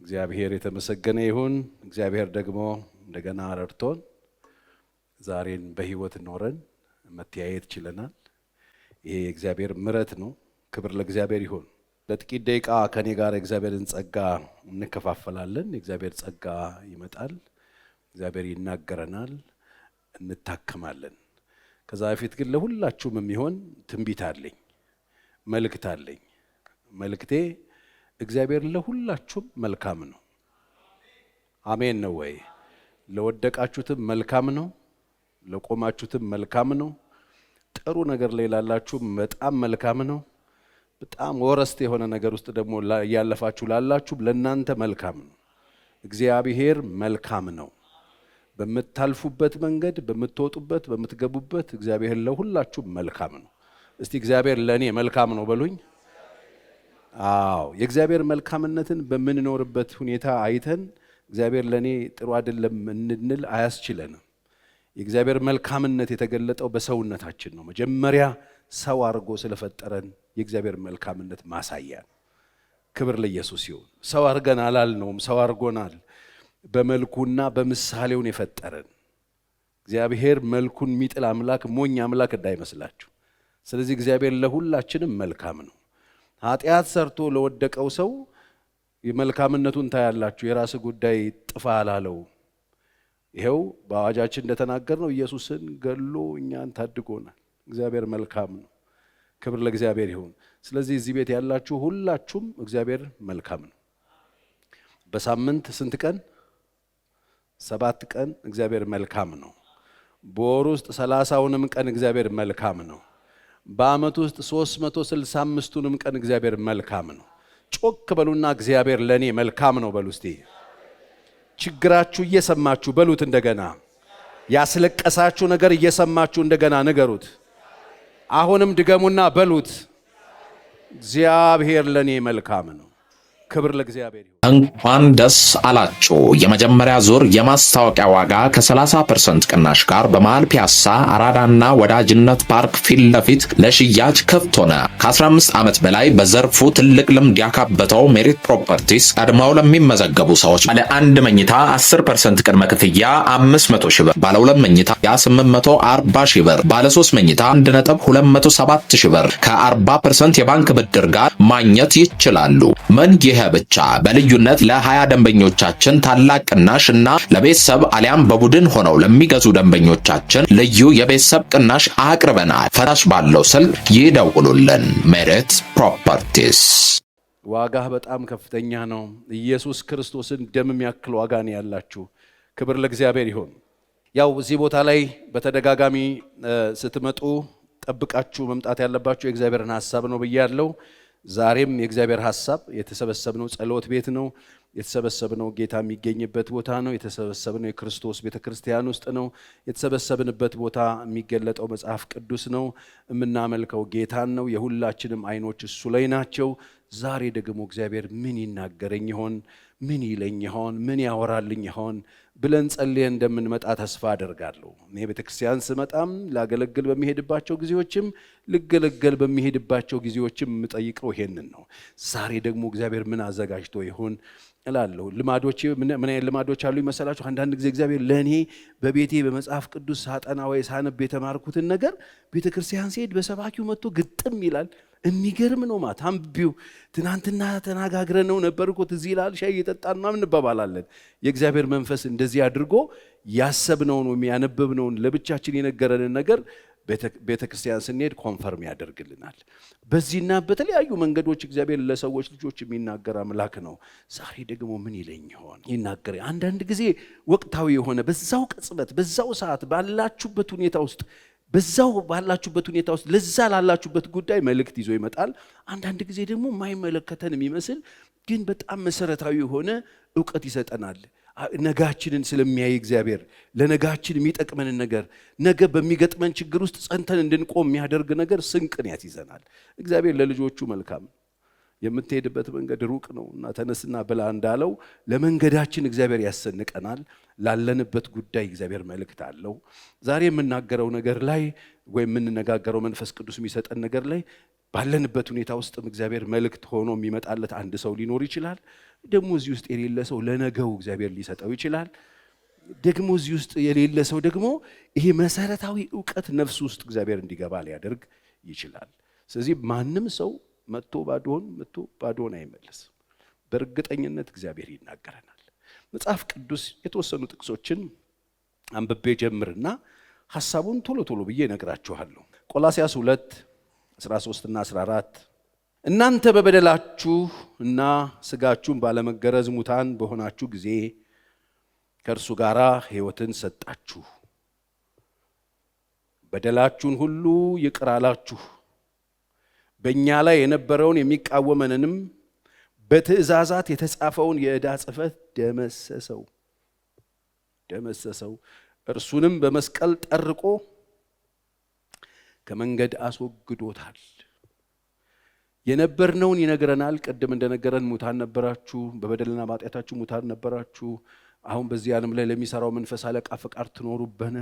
እግዚአብሔር የተመሰገነ ይሁን። እግዚአብሔር ደግሞ እንደገና ረድቶን ዛሬን በህይወት ኖረን መተያየት ችለናል። ይሄ የእግዚአብሔር ምሕረት ነው። ክብር ለእግዚአብሔር ይሁን። ለጥቂት ደቂቃ ከኔ ጋር የእግዚአብሔርን ጸጋ እንከፋፈላለን። የእግዚአብሔር ጸጋ ይመጣል፣ እግዚአብሔር ይናገረናል፣ እንታከማለን። ከዛ በፊት ግን ለሁላችሁም የሚሆን ትንቢት አለኝ፣ መልእክት አለኝ። መልእክቴ እግዚአብሔር ለሁላችሁም መልካም ነው። አሜን ነው ወይ? ለወደቃችሁትም መልካም ነው፣ ለቆማችሁትም መልካም ነው። ጥሩ ነገር ላይ ላላችሁ በጣም መልካም ነው። በጣም ወረስት የሆነ ነገር ውስጥ ደግሞ ያለፋችሁ ላላችሁ ለናንተ መልካም ነው። እግዚአብሔር መልካም ነው። በመታልፉበት መንገድ፣ በመትወጡበት፣ በመትገቡበት እግዚአብሔር ለሁላችሁ መልካም ነው። እስቲ እግዚአብሔር ለኔ መልካም ነው በሉኝ። አዎ፣ የእግዚአብሔር መልካምነትን በምንኖርበት ሁኔታ አይተን እግዚአብሔር ለኔ ጥሩ አይደለም እንድንል አያስችለንም። የእግዚአብሔር መልካምነት የተገለጠው በሰውነታችን ነው። መጀመሪያ ሰው አድርጎ ስለፈጠረን የእግዚአብሔር መልካምነት ማሳያ ነው። ክብር ለኢየሱስ ይሁን። ሰው አድርገን አላልነውም፣ ሰው አድርጎናል። በመልኩና በምሳሌውን የፈጠረን እግዚአብሔር መልኩን የሚጥል አምላክ ሞኝ አምላክ እንዳይመስላችሁ። ስለዚህ እግዚአብሔር ለሁላችንም መልካም ነው። ኃጢአት ሰርቶ ለወደቀው ሰው የመልካምነቱን ታያላችሁ። የራስ ጉዳይ ጥፋ አላለው። ይሄው በአዋጃችን እንደተናገርነው ኢየሱስን ገሎ እኛን ታድጎናል። እግዚአብሔር መልካም ነው። ክብር ለእግዚአብሔር ይሁን። ስለዚህ እዚህ ቤት ያላችሁ ሁላችሁም እግዚአብሔር መልካም ነው። በሳምንት ስንት ቀን? 7 ቀን እግዚአብሔር መልካም ነው። በወር ውስጥ 30ውንም ቀን እግዚአብሔር መልካም ነው። በአመት ውስጥ 365ቱንም ቀን እግዚአብሔር መልካም ነው። ጮክ በሉና እግዚአብሔር ለኔ መልካም ነው በሉ እስቲ። ችግራችሁ እየሰማችሁ በሉት እንደገና። ያስለቀሳችሁ ነገር እየሰማችሁ እንደገና ንገሩት። አሁንም ድገሙና በሉት፣ እግዚአብሔር ለኔ መልካም ነው። ክብር ለእግዚአብሔር ይሁን። እንኳን ደስ አላችሁ። የመጀመሪያ ዙር የማስታወቂያ ዋጋ ከ30% ቅናሽ ጋር በመሃል ፒያሳ አራዳና ወዳጅነት ፓርክ ፊት ለፊት ለሽያጭ ክፍት ሆነ። ከ15 ዓመት በላይ በዘርፉ ትልቅ ልምድ ያካበተው ሜሪት ፕሮፐርቲስ ቀድመው ለሚመዘገቡ ሰዎች ባለ 1 መኝታ 10% ቅድመ ክፍያ 500 ሺህ ብር፣ ባለ 2 መኝታ 840 ሺህ ብር፣ ባለ 3 መኝታ 1.207 ሺህ ብር ከ40% የባንክ ብድር ጋር ማግኘት ይችላሉ። ምን ይሄ ብቻ! በልዩነት ለ20 ደንበኞቻችን ታላቅ ቅናሽ እና ለቤተሰብ አሊያም በቡድን ሆነው ለሚገዙ ደንበኞቻችን ልዩ የቤተሰብ ቅናሽ አቅርበናል። ፈራሽ ባለው ስልክ ይደውሉልን። ሜሪት ፕሮፐርቲስ። ዋጋህ በጣም ከፍተኛ ነው። ኢየሱስ ክርስቶስን ደም የሚያክል ዋጋ ነው ያላችሁ። ክብር ለእግዚአብሔር ይሁን። ያው እዚህ ቦታ ላይ በተደጋጋሚ ስትመጡ ጠብቃችሁ መምጣት ያለባችሁ የእግዚአብሔርን ሐሳብ ነው ብያለሁ። ዛሬም የእግዚአብሔር ሐሳብ የተሰበሰብነው ጸሎት ቤት ነው። የተሰበሰብነው ጌታ የሚገኝበት ቦታ ነው። የተሰበሰብነው የክርስቶስ ቤተክርስቲያን ውስጥ ነው። የተሰበሰብንበት ቦታ የሚገለጠው መጽሐፍ ቅዱስ ነው። የምናመልከው ጌታን ነው። የሁላችንም አይኖች እሱ ላይ ናቸው። ዛሬ ደግሞ እግዚአብሔር ምን ይናገረኝ ይሆን? ምን ይለኝ ይሆን? ምን ያወራልኝ ይሆን ብለን ጸልየን እንደምንመጣ ተስፋ አደርጋለሁ። እኔ ቤተክርስቲያን ስመጣም ላገለግል በሚሄድባቸው ጊዜዎችም ልገለገል በሚሄድባቸው ጊዜዎችም የምጠይቀው ይሄንን ነው። ዛሬ ደግሞ እግዚአብሔር ምን አዘጋጅቶ ይሆን እላለሁ። ልማዶች ምን አይነት ልማዶች አሉ ይመስላችሁ? አንዳንድ ጊዜ እግዚአብሔር ለኔ በቤቴ በመጽሐፍ ቅዱስ ሳጠና ወይ ሳነብ የተማርኩትን ነገር ቤተክርስቲያን ሲሄድ በሰባኪው መጥቶ ግጥም ይላል። የሚገርም ነው። ማታምቢው ትናንትና ተናጋግረነው ነበር እኮ ትዝ ይላል። ሻይ እየጠጣን ምናምን እንባባላለን። የእግዚአብሔር መንፈስ እንደዚህ አድርጎ ያሰብነውን የሚያነብብነውን ለብቻችን የነገረንን ነገር ቤተክርስቲያን ስንሄድ ኮንፈርም ያደርግልናል። በዚህና በተለያዩ መንገዶች እግዚአብሔር ለሰዎች ልጆች የሚናገር አምላክ ነው። ዛሬ ደግሞ ምን ይለኝ ይሆን? ይናገር። አንዳንድ ጊዜ ወቅታዊ የሆነ በዛው ቅጽበት በዛው ሰዓት ባላችሁበት ሁኔታ ውስጥ ለዛ ላላችሁበት ጉዳይ መልእክት ይዞ ይመጣል። አንዳንድ ጊዜ ደግሞ የማይመለከተን የሚመስል ግን በጣም መሰረታዊ የሆነ ዕውቀት ይሰጠናል። ነጋችንን ስለሚያይ እግዚአብሔር ለነጋችን የሚጠቅመንን ነገር ነገ በሚገጥመን ችግር ውስጥ ጸንተን እንድንቆም የሚያደርግ ነገር ስንቅን ያስይዘናል። እግዚአብሔር ለልጆቹ መልካም። የምትሄድበት መንገድ ሩቅ ነውና ተነስና ብላ እንዳለው ለመንገዳችን እግዚአብሔር ያሰንቀናል። ላለንበት ጉዳይ እግዚአብሔር መልእክት አለው። ዛሬ የምናገረው ነገር ላይ ወይ የምንነጋገረው መንፈስ ቅዱስ የሚሰጠን ነገር ላይ ባለንበት ሁኔታ ውስጥም እግዚአብሔር መልእክት ሆኖ የሚመጣለት አንድ ሰው ሊኖር ይችላል። ደግሞ እዚህ ውስጥ የሌለ ሰው ለነገው እግዚአብሔር ሊሰጠው ይችላል። ደግሞ እዚህ ውስጥ የሌለ ሰው ደግሞ ይሄ መሰረታዊ ዕውቀት ነፍስ ውስጥ እግዚአብሔር እንዲገባ ሊያደርግ ይችላል። ስለዚህ ማንም ሰው መጥቶ ባዶን አይመለስም። በእርግጠኝነት እግዚአብሔር ይናገረናል። መጽሐፍ ቅዱስ የተወሰኑ ጥቅሶችን አንብቤ ጀምርና ሐሳቡን ቶሎ ብዬ እነግራችኋለሁ። ቆላስያስ 2:13 እና 14 እናንተ በበደላችሁ እና ሥጋችሁን ባለመገረዝ ሙታን በሆናችሁ ጊዜ ከእርሱ ጋር ሕይወትን ሰጣችሁ፣ በደላችሁን ሁሉ ይቅር አላችሁ፣ በእኛ ላይ የነበረውን የሚቃወመንንም በትእዛዛት የተጻፈውን የዕዳ ጽሕፈት ደመሰሰው፣ እርሱንም በመስቀል ጠርቆ ከመንገድ አስወግዶታል። የነበርነውን ይነግረናል። ቅድም እንደነገረን ሙታን ነበራችሁ፣ በበደልና በኃጢአታችሁ ሙታን ነበራችሁ። አሁን በዚህ ዓለም ላይ ለሚሰራው መንፈስ አለቃ ፍቃድ ትኖሩበነ፣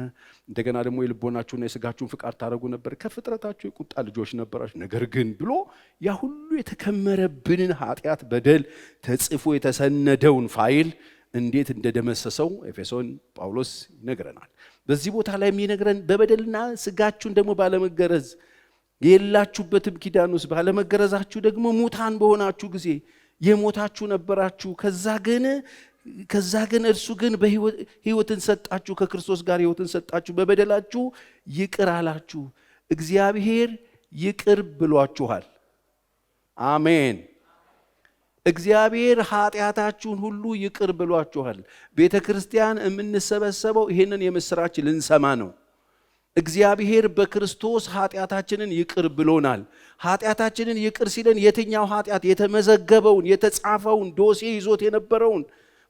እንደገና ደግሞ የልቦናችሁና የሥጋችሁን ፍቃድ ታደርጉ ነበር። ከፍጥረታችሁ የቁጣ ልጆች ነበራችሁ። ነገር ግን ብሎ ያ ሁሉ የተከመረብንን ኃጢአት፣ በደል ተጽፎ የተሰነደውን ፋይል እንዴት እንደደመሰሰው ኤፌሶን ጳውሎስ ይነግረናል። በዚህ ቦታ ላይ የሚነግረን በበደልና ሥጋችሁን ደግሞ ባለመገረዝ የላችሁበትም ኪዳን ውስጥ ባለመገረዛችሁ ደግሞ ሙታን በሆናችሁ ጊዜ የሞታችሁ ነበራችሁ። ከዛ ግን እርሱ ግን ሕይወትን ሰጣችሁ፣ ከክርስቶስ ጋር ሕይወትን ሰጣችሁ፣ በበደላችሁ ይቅር አላችሁ። እግዚአብሔር ይቅር ብሏችኋል። አሜን። እግዚአብሔር ኃጢአታችሁን ሁሉ ይቅር ብሏችኋል። ቤተ ክርስቲያን የምንሰበሰበው ይህንን የምስራች ልንሰማ ነው። እግዚአብሔር በክርስቶስ ኃጢአታችንን ይቅር ብሎናል። ኃጢአታችንን ይቅር ሲለን የትኛው ኃጢአት? የተመዘገበውን የተጻፈውን ዶሴ ይዞት የነበረውን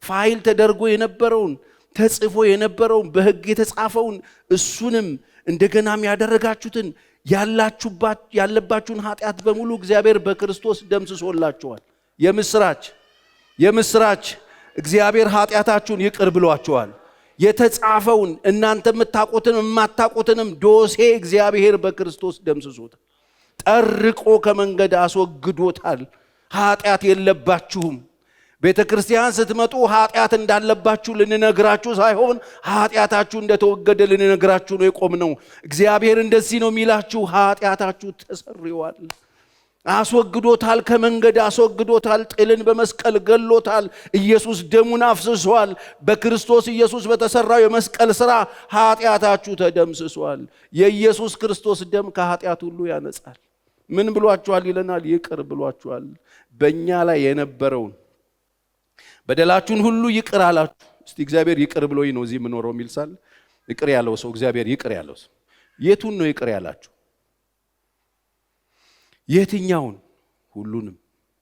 ፋይል ተደርጎ የነበረውን ተጽፎ የነበረውን በሕግ የተጻፈውን እሱንም እንደገናም ያደረጋችሁትን ያለባችሁን ኃጢአት በሙሉ እግዚአብሔር በክርስቶስ ደምስሶላችኋል። የምስራች! እግዚአብሔር ኃጢአታችሁን ይቅር ብሏችኋል። የተጻፈውን እናንተ የምታውቁትንም የማታውቁትንም ዶሴ እግዚአብሔር በክርስቶስ ደምስሶታል። ጠርቆ ከመንገድ አስወግዶታል። ኃጢአት የለባችሁም። ቤተ ክርስቲያን ስትመጡ ኃጢአት እንዳለባችሁ ልንነግራችሁ ሳይሆን ኃጢአታችሁ እንደተወገደ ልንነግራችሁ ነው የቆምነው። እግዚአብሔር እንደዚህ ነው የሚላችሁ፣ ኃጢአታችሁ ተሰርዮአል። አስወግዶታል፣ ከመንገድ አስወግዶታል። ጥልን በመስቀል ገሎታል። ኢየሱስ ደሙን አፍስሷል። በክርስቶስ ኢየሱስ በተሰራው የመስቀል ሥራ ኃጢአታችሁ ተደምስሷል። የኢየሱስ ክርስቶስ ደም ከኃጢአት ሁሉ ያነጻል። ምን ብሏችኋል ይለናል? ይቅር ብሏችኋል። በእኛ ላይ የነበረውን በደላችሁን ሁሉ ይቅር አላችሁ። እስቲ እግዚአብሔር ይቅር ብሎኝ ነው እዚህ የምኖረው የሚል ሳል ይቅር ያለው ሰው እግዚአብሔር ይቅር ያለው ሰው የቱን ነው ይቅር ያላችሁ? የትኛውን? ሁሉንም፣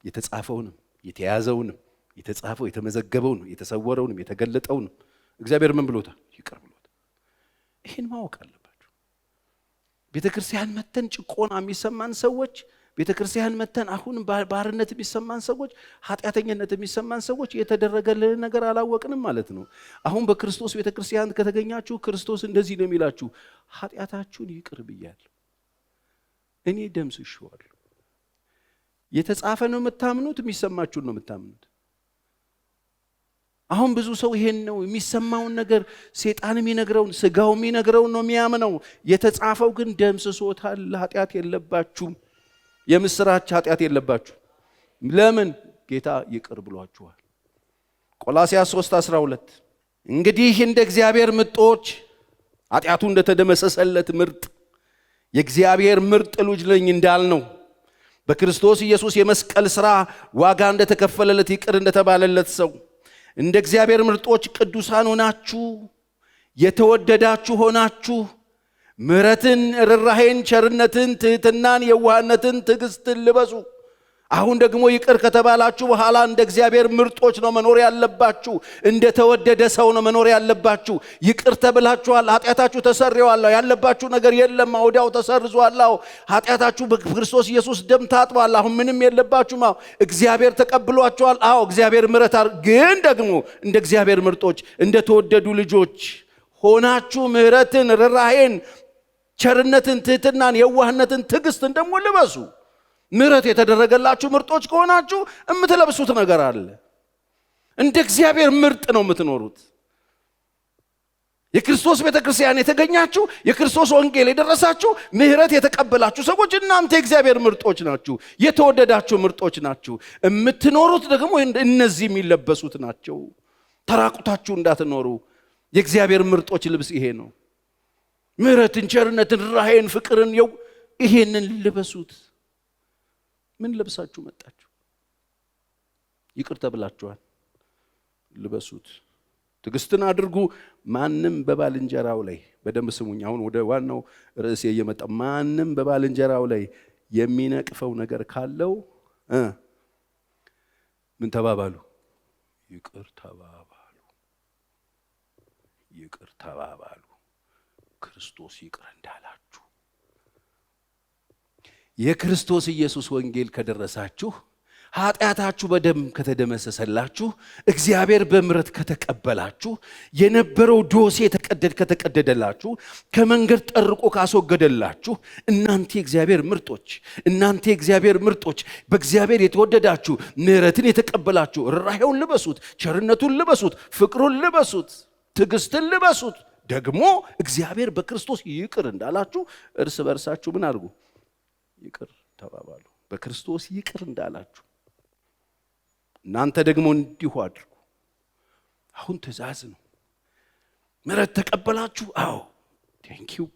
የተጻፈውንም፣ የተያዘውንም፣ የተጻፈው የተመዘገበውንም፣ የተሰወረውንም፣ የተገለጠውንም እግዚአብሔር ምን ብሎታል? ይቅር ብሎታል። ይህን ማወቅ አለባችሁ። ቤተክርስቲያን መተን ጭቆና የሚሰማን ሰዎች፣ ቤተክርስቲያን መተን አሁን ባርነት የሚሰማን ሰዎች፣ ኃጢአተኝነት የሚሰማን ሰዎች የተደረገልን ነገር አላወቅንም ማለት ነው። አሁን በክርስቶስ ቤተክርስቲያን ከተገኛችሁ ክርስቶስ እንደዚህ ነው የሚላችሁ፣ ኃጢአታችሁን ይቅር ብያለሁ፣ እኔ ደምስሼዋለሁ። የተጻፈ ነው የምታምኑት? የሚሰማችሁን ነው የምታምኑት? አሁን ብዙ ሰው ይሄን ነው የሚሰማውን ነገር ሰይጣን የሚነግረውን ስጋው የሚነግረውን ነው የሚያምነው። የተጻፈው ግን ደምስሶታል። ኃጢአት የለባችሁም። የምስራች ኃጢአት የለባችሁ። ለምን? ጌታ ይቅር ብሏችኋል። ቆላስያስ 3:12 እንግዲህ እንደ እግዚአብሔር ምርጦች ኃጢአቱ እንደተደመሰሰለት ምርጥ የእግዚአብሔር ምርጥ ልጅ ነኝ እንዳልነው በክርስቶስ ኢየሱስ የመስቀል ሥራ ዋጋ እንደተከፈለለት ይቅር እንደተባለለት ሰው እንደ እግዚአብሔር ምርጦች ቅዱሳን ሆናችሁ የተወደዳችሁ ሆናችሁ ምሕረትን፣ ርኅራኄን፣ ቸርነትን፣ ትሕትናን፣ የዋህነትን፣ ትዕግስትን ልበሱ። አሁን ደግሞ ይቅር ከተባላችሁ በኋላ እንደ እግዚአብሔር ምርጦች ነው መኖር ያለባችሁ። እንደ ተወደደ ሰው ነው መኖር ያለባችሁ። ይቅር ተብላችኋል። ኃጢአታችሁ ተሰርዮአል። ያለባችሁ ነገር የለም፣ ወዲያው ተሰርዟል። ኃጢአታችሁ በክርስቶስ ኢየሱስ ደም ታጥቧል። አሁን ምንም የለባችሁም። እግዚአብሔር ተቀብሏችኋል። እግዚአብሔር ምሕረት ግን ደግሞ እንደ እግዚአብሔር ምርጦች እንደ ተወደዱ ልጆች ሆናችሁ ምሕረትን፣ ርኅራኄን፣ ቸርነትን፣ ትሕትናን፣ የዋህነትን፣ ትዕግስትን ደግሞ ልበሱ። ምሕረት የተደረገላችሁ ምርጦች ከሆናችሁ የምትለብሱት ነገር አለ። እንደ እግዚአብሔር ምርጥ ነው የምትኖሩት። የክርስቶስ ቤተክርስቲያን የተገኛችሁ፣ የክርስቶስ ወንጌል የደረሳችሁ፣ ምህረት የተቀበላችሁ ሰዎች እናንተ የእግዚአብሔር ምርጦች ናችሁ፣ የተወደዳችሁ ምርጦች ናችሁ። የምትኖሩት ደግሞ እነዚህ የሚለበሱት ናቸው። ተራቁታችሁ እንዳትኖሩ። የእግዚአብሔር ምርጦች ልብስ ይሄ ነው። ምህረትን፣ ቸርነትን፣ ራሄን፣ ፍቅርን ይሄንን ልበሱት። ምን ለብሳችሁ መጣችሁ? ይቅር ተብላችኋል፣ ልበሱት። ትዕግስትን አድርጉ። ማንም በባልንጀራው ላይ በደንብ ስሙኝ፣ አሁን ወደ ዋናው ርዕሴ እየመጣ ማንም በባልንጀራው ላይ የሚነቅፈው ነገር ካለው ምን ተባባሉ? ይቅር ተባባሉ። ይቅር ተባባሉ፣ ክርስቶስ ይቅር እንዳላችሁ። የክርስቶስ ኢየሱስ ወንጌል ከደረሳችሁ፣ ኃጢአታችሁ በደም ከተደመሰሰላችሁ፣ እግዚአብሔር በምሕረት ከተቀበላችሁ፣ የነበረው ዶሴ ከተቀደደላችሁ፣ ከመንገድ ጠርቆ ካስወገደላችሁ፣ እናንተ የእግዚአብሔር ምርጦች፣ እናንተ የእግዚአብሔር ምርጦች፣ በእግዚአብሔር የተወደዳችሁ፣ ምሕረትን የተቀበላችሁ፣ ርኅራኄውን ልበሱት፣ ቸርነቱን ልበሱት፣ ፍቅሩን ልበሱት፣ ትዕግስትን ልበሱት። ደግሞ እግዚአብሔር በክርስቶስ ይቅር እንዳላችሁ እርስ በርሳችሁ ምን አድርጉ? ይቅር ተባባሉ። በክርስቶስ ይቅር እንዳላችሁ እናንተ ደግሞ እንዲሁ አድርጉ። አሁን ትእዛዝ ነው። ምሕረት ተቀበላችሁ? አዎ ቴንኪው።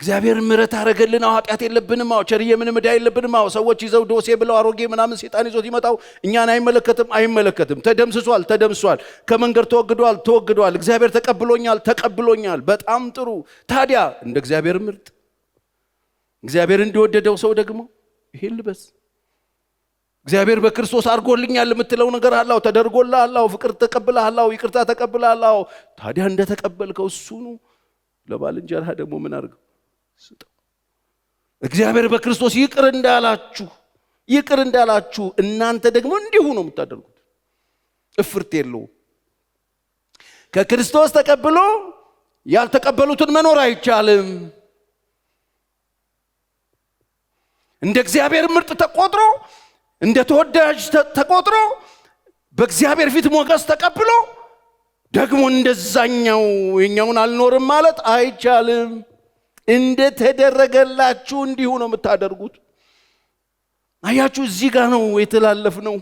እግዚአብሔር ምሕረት አረገልን። አዎ ኃጢአት የለብንም። አዎ ቸርዬ ምንም ዕዳ የለብንም። አዎ ሰዎች ይዘው ዶሴ ብለው አሮጌ ምናምን ሴጣን ይዞት ይመጣው እኛን አይመለከትም። ተደምስሷል፣ ተደምሷል። ከመንገድ ተወግዷል፣ ተወግዷል። እግዚአብሔር ተቀብሎኛል። በጣም ጥሩ። ታዲያ እንደ እግዚአብሔር ምርጥ፣ እግዚአብሔር እንዲወደደው ሰው ደግሞ ይሄን ልበስ። እግዚአብሔር በክርስቶስ አድርጎልኛል የምትለው ነገር አለው፣ ተደርጎልሃል፣ ፍቅር ተቀብለሃል፣ ይቅርታ ተቀብለሃል። ታዲያ እንደ ተቀበልከው እሱኑ ለባልንጀራህ ደግሞ ምን አድርገው? ስጠው። እግዚአብሔር በክርስቶስ ይቅር እንዳላችሁ እናንተ ደግሞ እንዲሁ ነው የምታደርጉት። እፍርት የለው። ከክርስቶስ ተቀብሎ ያልተቀበሉትን መኖር አይቻልም። እንደ እግዚአብሔር ምርጥ ተቆጥሮ፣ እንደ ተወዳጅ ተቆጥሮ፣ በእግዚአብሔር ፊት ሞገስ ተቀብሎ ደግሞ እንደዛኛው የኛውን አልኖርም ማለት አይቻልም። እንደ ተደረገላችሁ እንዲሁ ነው የምታደርጉት። አያችሁ፣ እዚህ ጋር ነው የተላለፍነው።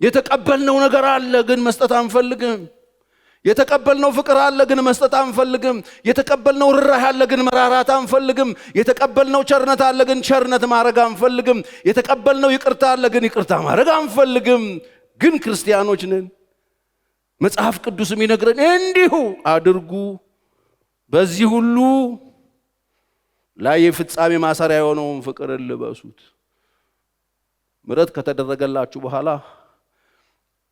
የተቀበልነው ነገር አለ ግን መስጠት አንፈልግም። የተቀበልነው ፍቅር አለ ግን መስጠት አንፈልግም። የተቀበልነው ርኅራኄ አለ ግን መራራት አንፈልግም። የተቀበልነው ቸርነት አለ ግን ቸርነት ማድረግ አንፈልግም። የተቀበልነው ይቅርታ አለ ግን ይቅርታ ማድረግ አንፈልግም። ግን ክርስቲያኖች ነን። መጽሐፍ ቅዱስም ይነግረን እንዲሁ አድርጉ። በዚህ ሁሉ ላይ የፍጻሜ ማሰሪያ የሆነውን ፍቅርን ልበሱት። ምሕረት ከተደረገላችሁ በኋላ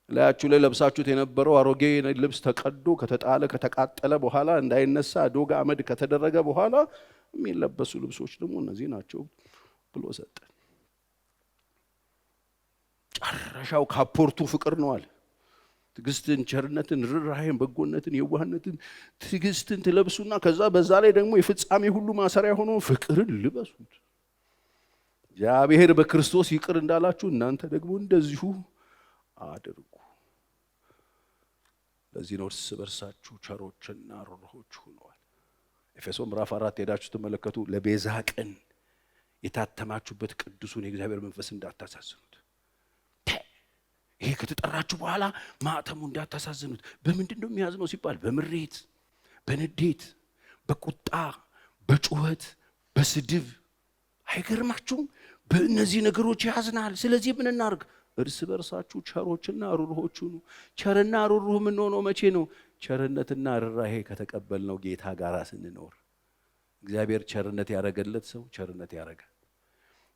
ላያችሁ ላይ ለብሳችሁት የነበረው አሮጌ ልብስ ተቀዶ ከተጣለ ከተቃጠለ በኋላ እንዳይነሳ ዶግ አመድ ከተደረገ በኋላ የሚለበሱ ልብሶች ደግሞ እነዚህ ናቸው ብሎ ሰጠን። ጨረሻው ካፖርቱ ፍቅር ነው አለ። ትዕግስትን፣ ቸርነትን፣ ርኅራኄን፣ በጎነትን፣ የዋህነትን፣ ትዕግስትን ትለብሱና ከዛ በዛ ላይ ደግሞ የፍጻሜ ሁሉ ማሰሪያ ሆኖ ፍቅርን ልበሱት። እግዚአብሔር በክርስቶስ ይቅር እንዳላችሁ እናንተ ደግሞ እንደዚሁ አድርጉ። ለዚህ ነው እርስ በርሳችሁ ቸሮችና ርኅሩኆች ሁነዋል። ኤፌሶን ምዕራፍ 4 ሄዳችሁ ተመለከቱ። ለቤዛ ቀን የታተማችሁበት ቅዱሱን የእግዚአብሔር መንፈስ እንዳታሳዝኑት። ይሄ ከተጠራችሁ በኋላ ማዕተሙ እንዳታሳዝኑት። በምንድን ነው የሚያዝነው ሲባል በምሬት፣ በንዴት፣ በቁጣ፣ በጩኸት፣ በስድብ። አይገርማችሁም? በእነዚህ ነገሮች ያዝናል። ስለዚህ ምን እናርግ? እርስ በርሳችሁ ቸሮችና ርኅሩኆች ሁኑ። ቸርና ርኅሩህ የምንሆነው መቼ ነው? ቸርነትና ርኅራኄ ከተቀበልነው ጌታ ጋር ስንኖር። እግዚአብሔር ቸርነት ያደረገለት ሰው ቸርነት ያደረጋል።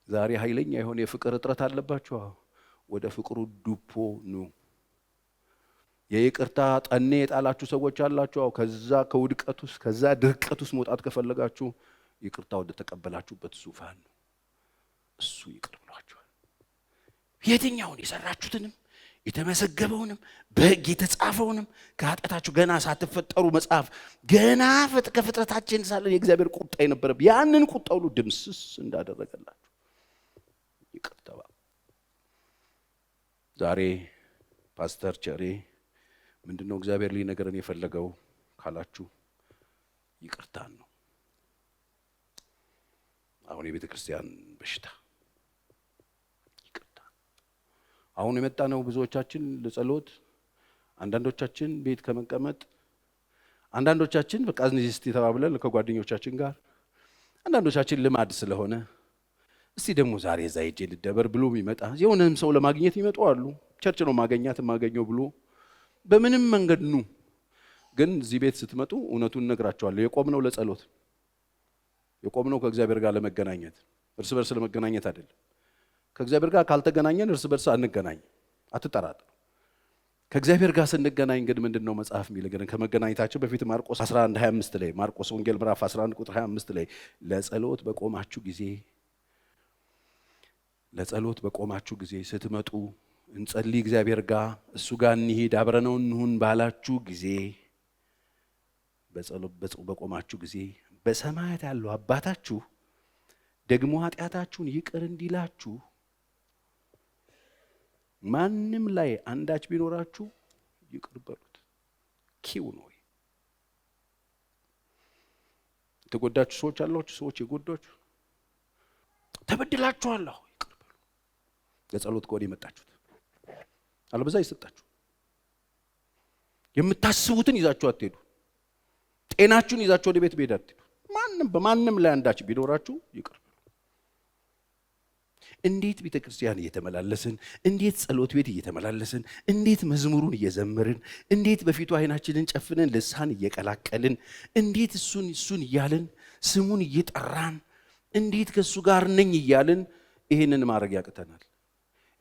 ዛሬ ኃይለኛ የሆነ የፍቅር እጥረት አለባችሁ። ወደ ፍቅሩ ዱፖ ኑ። የይቅርታ ጠኔ የጣላችሁ ሰዎች አላችሁ። ከዛ ከውድቀት ውስጥ ከዛ ድርቀት ውስጥ መውጣት ከፈለጋችሁ ይቅርታ ወደ ተቀበላችሁበት ዙፋን ነው። እሱ ይቅር ብሏችኋል። የትኛውን የሰራችሁትንም የተመሰገበውንም በሕግ የተጻፈውንም ከኃጢአታችሁ ገና ሳትፈጠሩ መጽሐፍ ገና ከፍጥረታችን ሳለን የእግዚአብሔር ቁጣ የነበረብን ያንን ቁጣ ሁሉ ድምስስ እንዳደረገላችሁ ይቅር ተባሉ። ዛሬ ፓስተር ቸሬ ምንድነው እግዚአብሔር ሊነገረን የፈለገው ካላችሁ ይቅርታን ነው። አሁን የቤተ ክርስቲያን በሽታ ይቅርታ። አሁን የመጣ ነው ብዙዎቻችን ለጸሎት፣ አንዳንዶቻችን ቤት ከመቀመጥ፣ አንዳንዶቻችን በቃ እስቲ ተባብለን ከጓደኞቻችን ጋር፣ አንዳንዶቻችን ልማድ ስለሆነ እስቲ ደግሞ ዛሬ እዛ ሄጄ ልደበር ብሎ የሚመጣ የሆነም ሰው ለማግኘት ይመጡ አሉ። ቸርች ነው ማገኘው ብሎ በምንም መንገድ ኑ። ግን እዚህ ቤት ስትመጡ እውነቱን እነግራችኋለሁ። የቆምነው ለጸሎት፣ የቆምነው ከእግዚአብሔር ጋር ለመገናኘት፣ እርስ በርስ ለመገናኘት አይደለም። ከእግዚአብሔር ጋር ካልተገናኘን እርስ በርስ አንገናኝ፣ አትጠራጠሩ። ከእግዚአብሔር ጋር ስንገናኝ ግን ምንድነው መጽሐፍ የሚለገን? ከመገናኘታችን በፊት ማርቆስ 11:25 ላይ ማርቆስ ወንጌል ምዕራፍ 11 ቁጥር 25 ላይ ለጸሎት በቆማችሁ ጊዜ ስትመጡ እንጸልይ እግዚአብሔር ጋር እሱ ጋር እንሂድ አብረነው እንሁን ባላችሁ ጊዜ በቆማችሁ ጊዜ በሰማያት ያለው አባታችሁ ደግሞ ኃጢአታችሁን ይቅር እንዲላችሁ ማንም ላይ አንዳች ቢኖራችሁ ይቅር በሉት። ኪው ነው። የተጎዳችሁ ሰዎች አላችሁ፣ ሰዎች የጎዳችሁ ተበድላችኋል፣ ይቅር በሉ። ለጸሎት ከወዲህ የመጣችሁት አለበዛ ይሰጣችሁ። የምታስቡትን ይዛችሁ አትሄዱ። ጤናችሁን ይዛችሁ ወደ ቤት መሄድ አትሄዱ። በማንም ላይ አንዳች ቢኖራችሁ ይቅር በሉ። እንዴት ቤተ ክርስቲያን እየተመላለስን፣ እንዴት ጸሎት ቤት እየተመላለስን፣ እንዴት መዝሙሩን እየዘመርን፣ እንዴት በፊቱ አይናችንን ጨፍነን ልሳን እየቀላቀልን፣ እንዴት እሱን እያልን ስሙን እየጠራን፣ እንዴት ከሱ ጋር ነኝ እያልን ይሄንን ማድረግ ያቅተናል።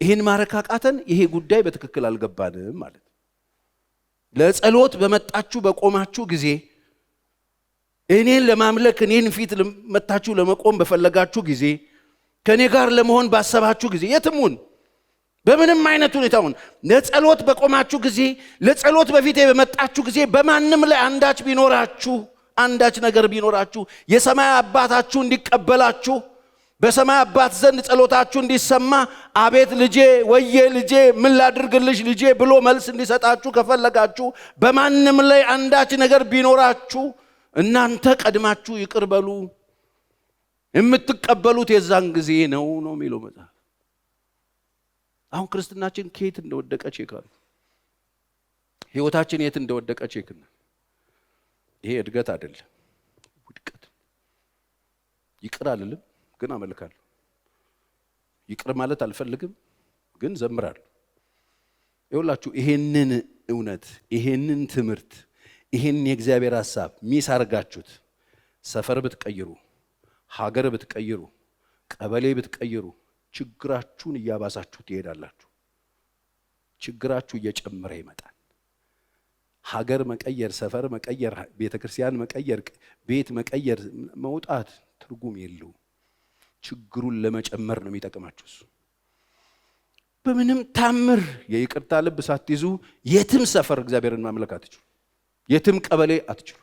ይሄን ማድረግ ካቃተን ይሄ ጉዳይ በትክክል አልገባንም ማለት። ለጸሎት በቆማችሁ ጊዜ እኔን ለማምለክ እኔን ፊት መታችሁ ለመቆም በፈለጋችሁ ጊዜ ከኔ ጋር ለመሆን ባሰባችሁ ጊዜ የትሙን በምንም አይነት ሁኔታውን ለጸሎት በቆማችሁ ጊዜ ለጸሎት በፊቴ በመጣችሁ ጊዜ በማንም ላይ አንዳች ነገር ቢኖራችሁ የሰማይ አባታችሁ እንዲቀበላችሁ በሰማይ አባት ዘንድ ጸሎታችሁ እንዲሰማ አቤት ልጄ ወዬ ልጄ ምን ላድርግልሽ ልጄ ብሎ መልስ እንዲሰጣችሁ ከፈለጋችሁ በማንም ላይ አንዳች ነገር ቢኖራችሁ እናንተ ቀድማችሁ ይቅር በሉ። የምትቀበሉት የዛን ጊዜ ነው የሚለው መጽሐፍ። አሁን ክርስትናችን ከየት እንደወደቀ ቼክ አሉ። ህይወታችን የት እንደወደቀ ቼክ ነው። ይሄ እድገት አይደለም፣ ውድቀት። ይቅር አልልም ግን አመልካለሁ። ይቅር ማለት አልፈልግም ግን ዘምራለሁ። ይኸውላችሁ ይሄንን እውነት፣ ይሄንን ትምህርት፣ ይሄን የእግዚአብሔር ሐሳብ ሚስ አርጋችሁት ሰፈር ብትቀይሩ፣ ሀገር ብትቀይሩ፣ ቀበሌ ብትቀይሩ ችግራችሁን እያባሳችሁ ትሄዳላችሁ። ችግራችሁ እየጨመረ ይመጣል። ሀገር መቀየር፣ ሰፈር መቀየር፣ ቤተክርስቲያን መቀየር፣ ቤት መቀየር መውጣት ትርጉም የለው። ችግሩን ለመጨመር ነው የሚጠቅማችሁ እሱ። በምንም ታምር የይቅርታ ልብ ሳትይዙ የትም ሰፈር እግዚአብሔርን ማምለክ አትችሉ። የትም ቀበሌ አትችሉ።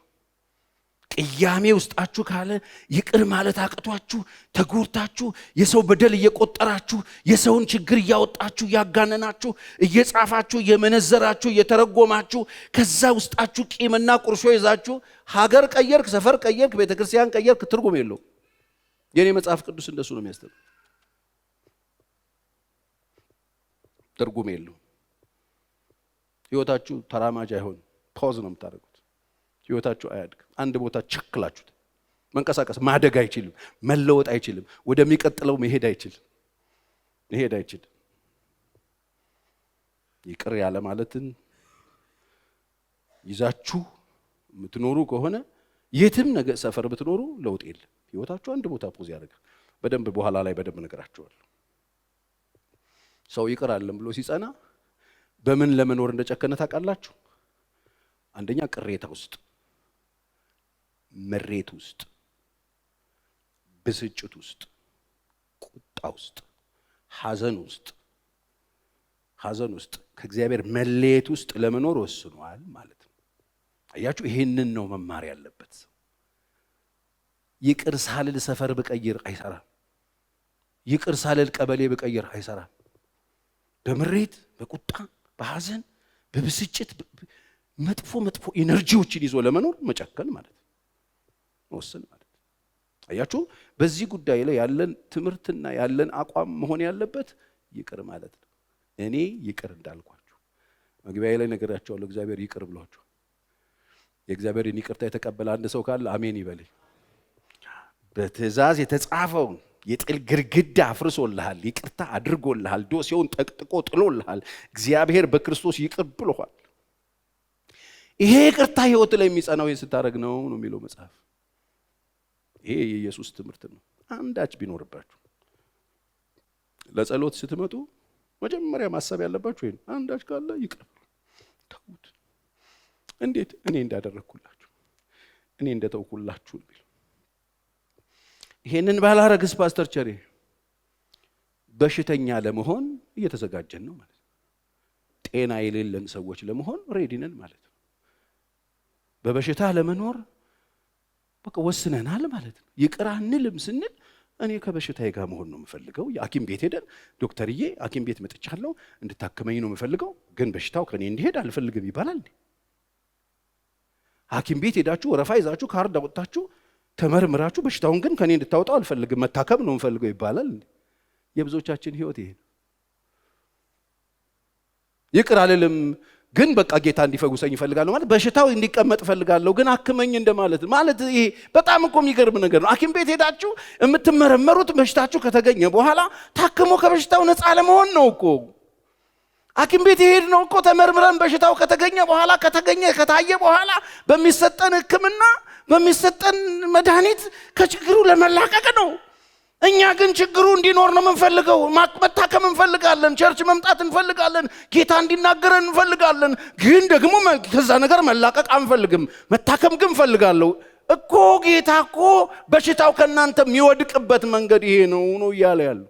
ቅያሜ ውስጣችሁ ካለ ይቅር ማለት አቅቷችሁ ተጎርታችሁ የሰው በደል እየቆጠራችሁ የሰውን ችግር እያወጣችሁ እያጋነናችሁ እየጻፋችሁ እየመነዘራችሁ እየተረጎማችሁ ከዛ ውስጣችሁ ቂምና ቁርሾ ይዛችሁ ሀገር ቀየርክ፣ ሰፈር ቀየርክ፣ ቤተክርስቲያን ቀየርክ ትርጉም የለው። የኔ መጽሐፍ ቅዱስ እንደሱ ነው የሚያስተምረው። ትርጉም የለው። ህይወታችሁ ተራማጅ አይሆን። ፖዝ ነው የምታደርጉት። ህይወታችሁ አያድግም። አንድ ቦታ ቸክላችሁት መንቀሳቀስ ማደግ አይችልም። መለወጥ አይችልም። ወደሚቀጥለው መሄድ አይችልም። ይቅር ያለ ማለትን ይዛችሁ የምትኖሩ ከሆነ የትም ነገ ሰፈር ብትኖሩ ለውጥ የለም። ህይወታችሁ አንድ ቦታ ፖዝ ያደርጋል። በደንብ በኋላ ላይ በደንብ ነገራችኋለሁ። ሰው ይቅር አለም ብሎ ሲጸና በምን ለመኖር እንደጨከነ ታውቃላችሁ? አንደኛ ቅሬታ ውስጥ፣ መሬት ውስጥ፣ ብስጭት ውስጥ፣ ቁጣ ውስጥ፣ ሐዘን ውስጥ ከእግዚአብሔር መለየት ውስጥ ለመኖር ወስኗል ማለት ነው። አያችሁ፣ ይሄንን ነው መማር ያለበት ሰው። ይቅር ሳልል ሰፈር ብቀይር አይሰራም። ይቅር ሳልል ቀበሌ ብቀይር አይሰራም። በምሬት፣ በቁጣ፣ በሐዘን በብስጭት መጥፎ ኢነርጂዎችን ይዞ ለመኖር መጨከን ማለት ነው። መወሰን ማለት ነው። አያችሁ በዚህ ጉዳይ ላይ ያለን ትምህርትና ያለን አቋም መሆን ያለበት ይቅር ማለት ነው። እኔ ይቅር እንዳልኳችሁ መግቢያዬ ላይ ነገራችኋለሁ። እግዚአብሔር ይቅር ብሏችሁ የእግዚአብሔርን ይቅርታ የተቀበለ አንድ ሰው ካለ አሜን ይበል። በትእዛዝ የተጻፈውን የጥል ግርግዳ አፍርሶልሃል፣ ይቅርታ አድርጎልሃል፣ ዶሴውን ጠቅጥቆ ጥሎልሃል። እግዚአብሔር በክርስቶስ ይቅር ብሎሃል። ይሄ ይቅርታ ህይወት ላይ የሚጸናው ስታደርግ ነው የሚለው መጽሐፍ። ይሄ የኢየሱስ ትምህርት ነው። አንዳች ቢኖርባችሁ ለጸሎት ስትመጡ መጀመሪያ ማሰብ ያለባችሁ ይሄን አንዳች ካለ ይቅር ተውት። እንዴት? እኔ እንዳደረኩላችሁ እኔ እንደተውኩላችሁ ነው። ይሄንን ባላረግስ ፓስተር ቸሬ በሽተኛ ለመሆን እየተዘጋጀን ነው ማለት ነው። ጤና የሌለን ሰዎች ለመሆን ሬዲ ነን ማለት ነው። በበሽታ ለመኖር በቃ ወስነናል ማለት ነው። ይቅር አንልም ስንል እኔ ከበሽታዬ ጋር መሆን ነው የምፈልገው። የሐኪም ቤት ሄደን ዶክተርዬ ሐኪም ቤት መጥቻለሁ እንድታከመኝ ነው የምፈልገው፣ ግን በሽታው ከኔ እንዲሄድ አልፈልግም ይባላል። ሐኪም ቤት ሄዳችሁ ወረፋ ይዛችሁ ካርድ አወጣችሁ ተመርምራችሁ በሽታውን ግን ከኔ እንድታወጣው አልፈልግም መታከም ነው የምፈልገው ይባላል። የብዙዎቻችን ህይወት ይሄ ነው። ይቅር አልልም ግን በቃ ጌታ እንዲፈውሰኝ እፈልጋለሁ ማለት በሽታው እንዲቀመጥ እፈልጋለሁ ግን አክመኝ እንደማለት ማለት ይሄ በጣም እኮ የሚገርም ነገር ነው። ሐኪም ቤት ሄዳችሁ የምትመረመሩት በሽታችሁ ከተገኘ በኋላ ታክሞ ከበሽታው ነፃ ለመሆን ነው እኮ። ሐኪም ቤት ይሄድ ነው እኮ ተመርምረን በሽታው ከተገኘ በኋላ ከታየ በኋላ በሚሰጠን ሕክምና በሚሰጠን መድኃኒት ከችግሩ ለመላቀቅ ነው። እኛ ግን ችግሩ እንዲኖር ነው የምንፈልገው። መታከም እንፈልጋለን፣ ቸርች መምጣት እንፈልጋለን፣ ጌታ እንዲናገረን እንፈልጋለን። ግን ደግሞ ከዛ ነገር መላቀቅ አንፈልግም። መታከም ግን እንፈልጋለሁ እኮ። ጌታ እኮ በሽታው ከናንተ የሚወድቅበት መንገድ ይሄ ነው እያለ ያለው።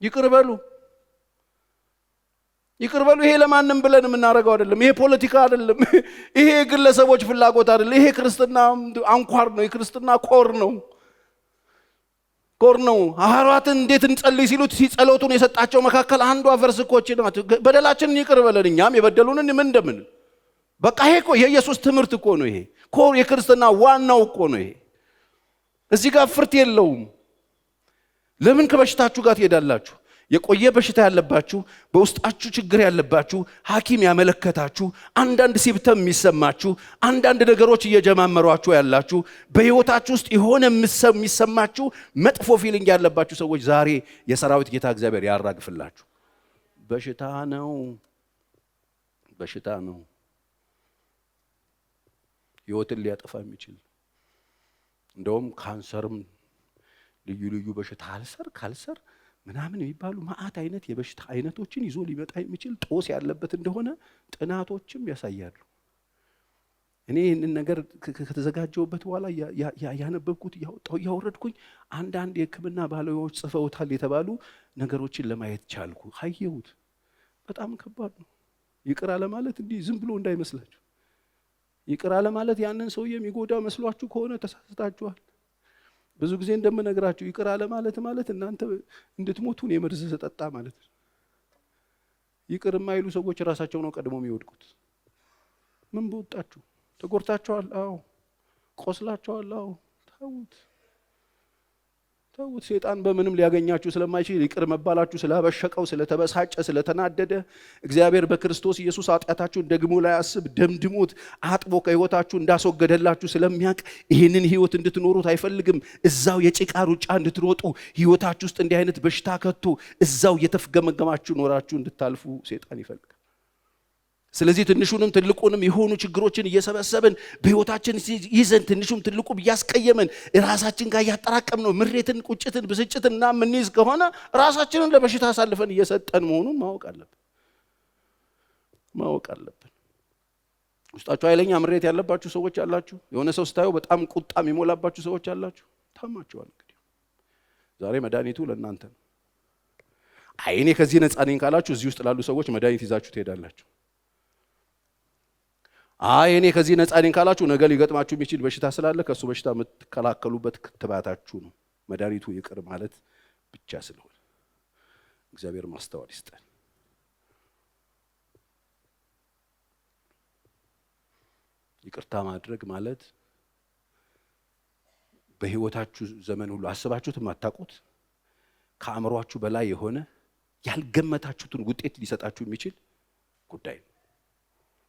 ይቅር በሉ ይቅር በሉ። ይሄ ለማንም ብለን የምናደርገው አይደለም። ይሄ ፖለቲካ አይደለም። ይሄ ግለሰቦች ፍላጎት አይደለም። ይሄ ክርስትና አንኳር ነው። የክርስትና ኮር ነው። ሐዋርያትን እንዴት እንጸልይ ሲሉት ሲጸሎቱን የሰጣቸው መካከል አንዷ ቨርስ እኮች ናት። በደላችንን ይቅር በለን እኛም የበደሉንን ምን እንደምን። በቃ ይሄ እኮ የኢየሱስ ትምህርት እኮ ነው። ይሄ ኮር የክርስትና ዋናው እኮ ነው። ይሄ እዚህ ጋር ፍርት የለውም። ለምን ከበሽታችሁ ጋር ትሄዳላችሁ? የቆየ በሽታ ያለባችሁ፣ በውስጣችሁ ችግር ያለባችሁ፣ ሐኪም ያመለከታችሁ፣ አንዳንድ ሲምፕተም የሚሰማችሁ፣ አንዳንድ ነገሮች እየጀማመሯችሁ ያላችሁ፣ በህይወታችሁ ውስጥ የሆነ የሚሰማችሁ መጥፎ ፊሊንግ ያለባችሁ ሰዎች ዛሬ የሰራዊት ጌታ እግዚአብሔር ያራግፍላችሁ። በሽታ ነው ህይወትን ሊያጠፋ የሚችል እንደውም ካንሰርም ልዩ በሽታ ካልሰር ምናምን የሚባሉ ማአት አይነት የበሽታ አይነቶችን ይዞ ሊመጣ የሚችል ጦስ ያለበት እንደሆነ ጥናቶችም ያሳያሉ። እኔ ይህንን ነገር ከተዘጋጀውበት በኋላ ያነበብኩት ያወረድኩኝ አንዳንድ የሕክምና ባለሙያዎች ጽፈውታል የተባሉ ነገሮችን ለማየት ቻልኩ። አየሁት። በጣም ከባድ ነው። ይቅር አለ ማለት እንዲህ ዝም ብሎ እንዳይመስላችሁ። ይቅር አለ ማለት ያንን ሰው የሚጎዳ መስሏችሁ ከሆነ ተሳስታችኋል። ብዙ ጊዜ እንደምነግራችሁ ይቅር አለ ማለት እናንተ እንድትሞቱን የመርዝ ሰጠጣ ማለት ነው። ይቅር የማይሉ ሰዎች ራሳቸው ነው ቀድሞ የሚወድቁት። ምን በወጣችሁ? ተጎርታችኋል? አዎ። ቆስላችኋል? አዎ። ተውት። ሰይጣን በምንም ሊያገኛችሁ ስለማይችል ይቅር መባላችሁ ስላበሸቀው፣ ስለተበሳጨ፣ ስለተናደደ እግዚአብሔር በክርስቶስ ኢየሱስ ኃጢአታችሁን ደግሞ ላያስብ ደምድሞት አጥቦ ከህይወታችሁ እንዳስወገደላችሁ ስለሚያውቅ ይህንን ህይወት እንድትኖሩት አይፈልግም። እዛው የጭቃ ሩጫ እንድትሮጡ ህይወታችሁ ውስጥ እንዲህ አይነት በሽታ ከቶ እዛው እየተፍገመገማችሁ ኖራችሁ እንድታልፉ ሰይጣን ይፈልጋል። ስለዚህ ትንሹንም ትልቁንም የሆኑ ችግሮችን እየሰበሰብን በህይወታችን ይዘን ትንሹም ትልቁም እያስቀየመን ራሳችን ጋር እያጠራቀምነው ምሬትን፣ ቁጭትን፣ ብስጭትን እና ምንይዝ ከሆነ ራሳችንን ለበሽታ አሳልፈን እየሰጠን መሆኑን ማወቅ አለብን። ውስጣችሁ ኃይለኛ ምሬት ያለባችሁ ሰዎች አላችሁ። የሆነ ሰው ስታዩ በጣም ቁጣ የሚሞላባችሁ ሰዎች አላችሁ። ታማችኋል። እንግዲህ ዛሬ መድኃኒቱ ለእናንተ ነው። እኔ ከዚህ ነፃ ነኝ ካላችሁ እዚህ ውስጥ ላሉ ሰዎች መድኃኒት ይዛችሁ ትሄዳላችሁ። እኔ ከዚህ ነፃ ነኝ ካላችሁ ነገ ሊገጥማችሁ የሚችል በሽታ ስላለ ከሱ በሽታ የምትከላከሉበት ክትባታችሁ ነው። መድኃኒቱ ይቅር ማለት ብቻ ስለሆነ እግዚአብሔር ማስተዋል ይስጠን። ይቅርታ ማድረግ ማለት በህይወታችሁ ዘመን ሁሉ አስባችሁት የማታውቁት ከአእምሯችሁ በላይ የሆነ ያልገመታችሁትን ውጤት ሊሰጣችሁ የሚችል ጉዳይ ነው።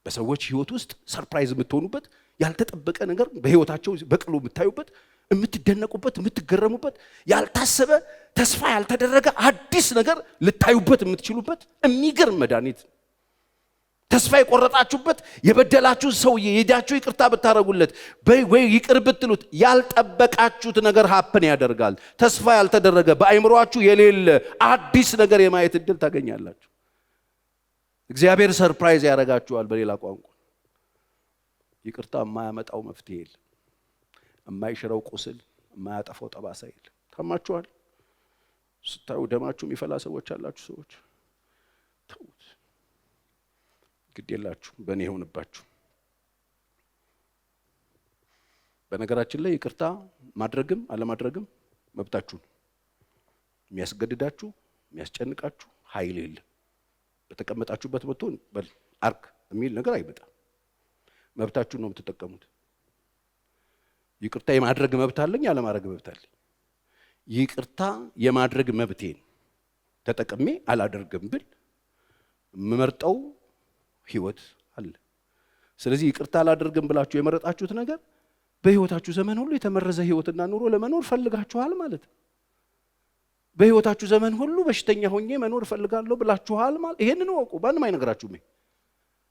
በሰዎች ህይወት ውስጥ ሰርፕራይዝ የምትሆኑበት ያልተጠበቀ ነገር በህይወታቸው በቅሎ የምታዩበት፣ የምትደነቁበት፣ የምትገረሙበት፣ ያልታሰበ ተስፋ ያልተደረገ አዲስ ነገር ልታዩበት የምትችሉበት የሚገርም መድኃኒት። ተስፋ የቆረጣችሁበት የበደላችሁ ሰው የሄዳችሁ ይቅርታ ብታረጉለት ወይ ይቅር ብትሉት ያልጠበቃችሁት ነገር ሀፕን ያደርጋል። ተስፋ ያልተደረገ በአይምሮአችሁ የሌለ አዲስ ነገር የማየት እድል ታገኛላችሁ። እግዚአብሔር ሰርፕራይዝ ያደርጋችኋል። በሌላ ቋንቋ ይቅርታ የማያመጣው መፍትሄ የለም። የማይሽረው ቁስል፣ የማያጠፋው ጠባሳ የለም። ታማችኋል። ስታዩ ደማችሁ የሚፈላ ሰዎች አላችሁ። ሰዎች ተውት፣ ግድ የላችሁ፣ በእኔ ይሆንባችሁ። በነገራችን ላይ ይቅርታ ማድረግም አለማድረግም መብታችሁ ነው። የሚያስገድዳችሁ የሚያስጨንቃችሁ ኃይል የለም። በተቀመጣችሁበት መጥቶ በል አርግ የሚል ነገር አይመጣም። መብታችሁ ነው የምትጠቀሙት። ይቅርታ የማድረግ መብት አለኝ፣ ያለማድረግ መብት አለኝ። ይቅርታ የማድረግ መብቴን ተጠቅሜ አላደርግም ብል የምመርጠው ህይወት አለ። ስለዚህ ይቅርታ አላደርግም ብላችሁ የመረጣችሁት ነገር በህይወታችሁ ዘመን ሁሉ የተመረዘ ህይወትና ኑሮ ለመኖር ፈልጋችኋል ማለት ነው። በህይወታችሁ ዘመን ሁሉ በሽተኛ ሆኜ መኖር ፈልጋለሁ ብላችኋል ማለት ይሄንን ወቁ። ማንም አይነግራችሁም።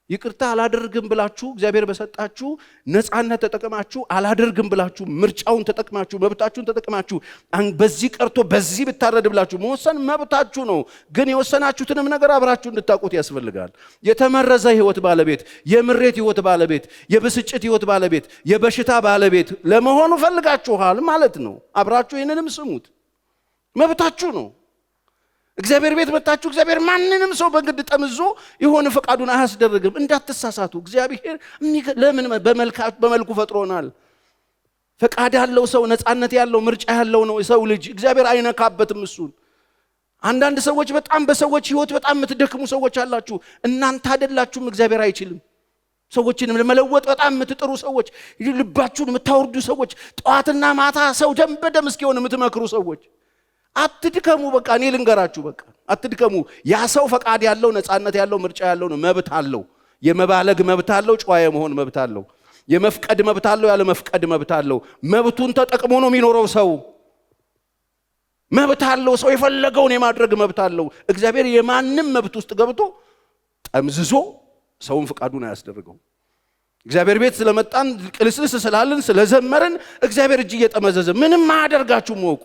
ይቅርታ አላደርግም ብላችሁ እግዚአብሔር በሰጣችሁ ነፃነት ተጠቅማችሁ አላደርግም ብላችሁ ምርጫውን ተጠቅማችሁ መብታችሁን ተጠቅማችሁ በዚህ ቀርቶ በዚህ ብታረድ ብላችሁ መወሰን መብታችሁ ነው። ግን የወሰናችሁትንም ነገር አብራችሁ እንድታውቁት ያስፈልጋል። የተመረዘ ህይወት ባለቤት፣ የምሬት ህይወት ባለቤት፣ የብስጭት ህይወት ባለቤት፣ የበሽታ ባለቤት ለመሆኑ ፈልጋችኋል ማለት ነው። አብራችሁ ይህንንም ስሙት። መብታችሁ ነው። እግዚአብሔር ቤት መጣችሁ። እግዚአብሔር ማንንም ሰው በግድ ጠምዞ የሆነ ፈቃዱን አያስደርግም። እንዳትሳሳቱ። እግዚአብሔር ለምን በመልኩ ፈጥሮናል። ፈቃድ ያለው ሰው፣ ነፃነት ያለው ምርጫ ያለው ነው ሰው ልጅ። እግዚአብሔር አይነካበትም እሱን። አንዳንድ ሰዎች በጣም በሰዎች ህይወት በጣም የምትደክሙ ሰዎች አላችሁ። እናንተ አይደላችሁም፣ እግዚአብሔር አይችልም። ሰዎችንም ለመለወጥ በጣም የምትጥሩ ሰዎች፣ ልባችሁን የምታወርዱ ሰዎች፣ ጠዋትና ማታ ሰው ደም በደም እስኪሆን የምትመክሩ ሰዎች አትድከሙ። በቃ እኔ ልንገራችሁ፣ በቃ አትድከሙ። ያ ሰው ፈቃድ ያለው ነፃነት ያለው ምርጫ ያለው ነው። መብት አለው። የመባለግ መብት አለው። ጨዋ የመሆን መብት አለው። የመፍቀድ መብት አለው። ያለ መፍቀድ መብት አለው። መብቱን ተጠቅሞ ነው የሚኖረው ሰው። መብት አለው። ሰው የፈለገውን የማድረግ መብት አለው። እግዚአብሔር የማንም መብት ውስጥ ገብቶ ጠምዝዞ ሰውን ፈቃዱን አያስደርገው። እግዚአብሔር ቤት ስለመጣን ቅልስልስ ስላልን ስለዘመርን እግዚአብሔር እጅ እየጠመዘዘ ምንም አያደርጋችሁም ወቁ።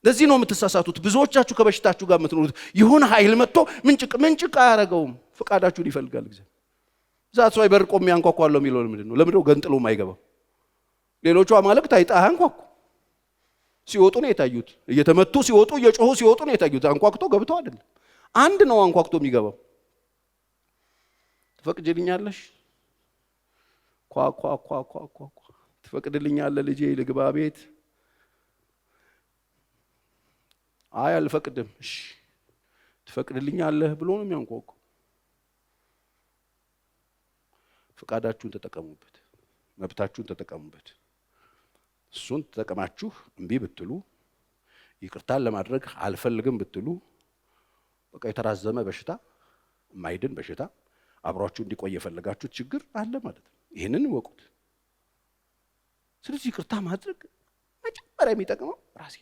ለዚህ ነው የምትሳሳቱት። ብዙዎቻችሁ ከበሽታችሁ ጋር የምትኖሩት ይሁን ኃይል መጥቶ ምንጭቅ አያረገውም። ፈቃዳችሁን ይፈልጋል እግዚአብሔር። ዛት ሰው ይበርቆ የሚያንኳኳለው የሚለው ምንድነው? ለምንድነው ገንጥሎ ማይገባው? ሌሎቹ አማልክት አይጣ አንኳኩ ሲወጡ ነው የታዩት። እየተመቱ ሲወጡ እየጮሁ ሲወጡ ነው የታዩት። አንኳክቶ ገብቶ አይደለም። አንድ ነው አንኳክቶ የሚገባው። ትፈቅጂልኛለሽ? ኳ ትፈቅድልኛለህ ልጄ ልግባ ቤት? አይ አልፈቅድም። እሺ ትፈቅድልኛለህ ብሎ ነው የሚያንኳኳው። ፈቃዳችሁን ተጠቀሙበት፣ መብታችሁን ተጠቀሙበት። እሱን ተጠቀማችሁ እምቢ ብትሉ፣ ይቅርታን ለማድረግ አልፈልግም ብትሉ፣ በቃ የተራዘመ በሽታ፣ የማይድን በሽታ አብሯችሁ እንዲቆይ የፈለጋችሁት ችግር አለ ማለት ነው። ይህንን ወቁት። ስለዚህ ይቅርታ ማድረግ መጀመሪያ የሚጠቅመው ራሴ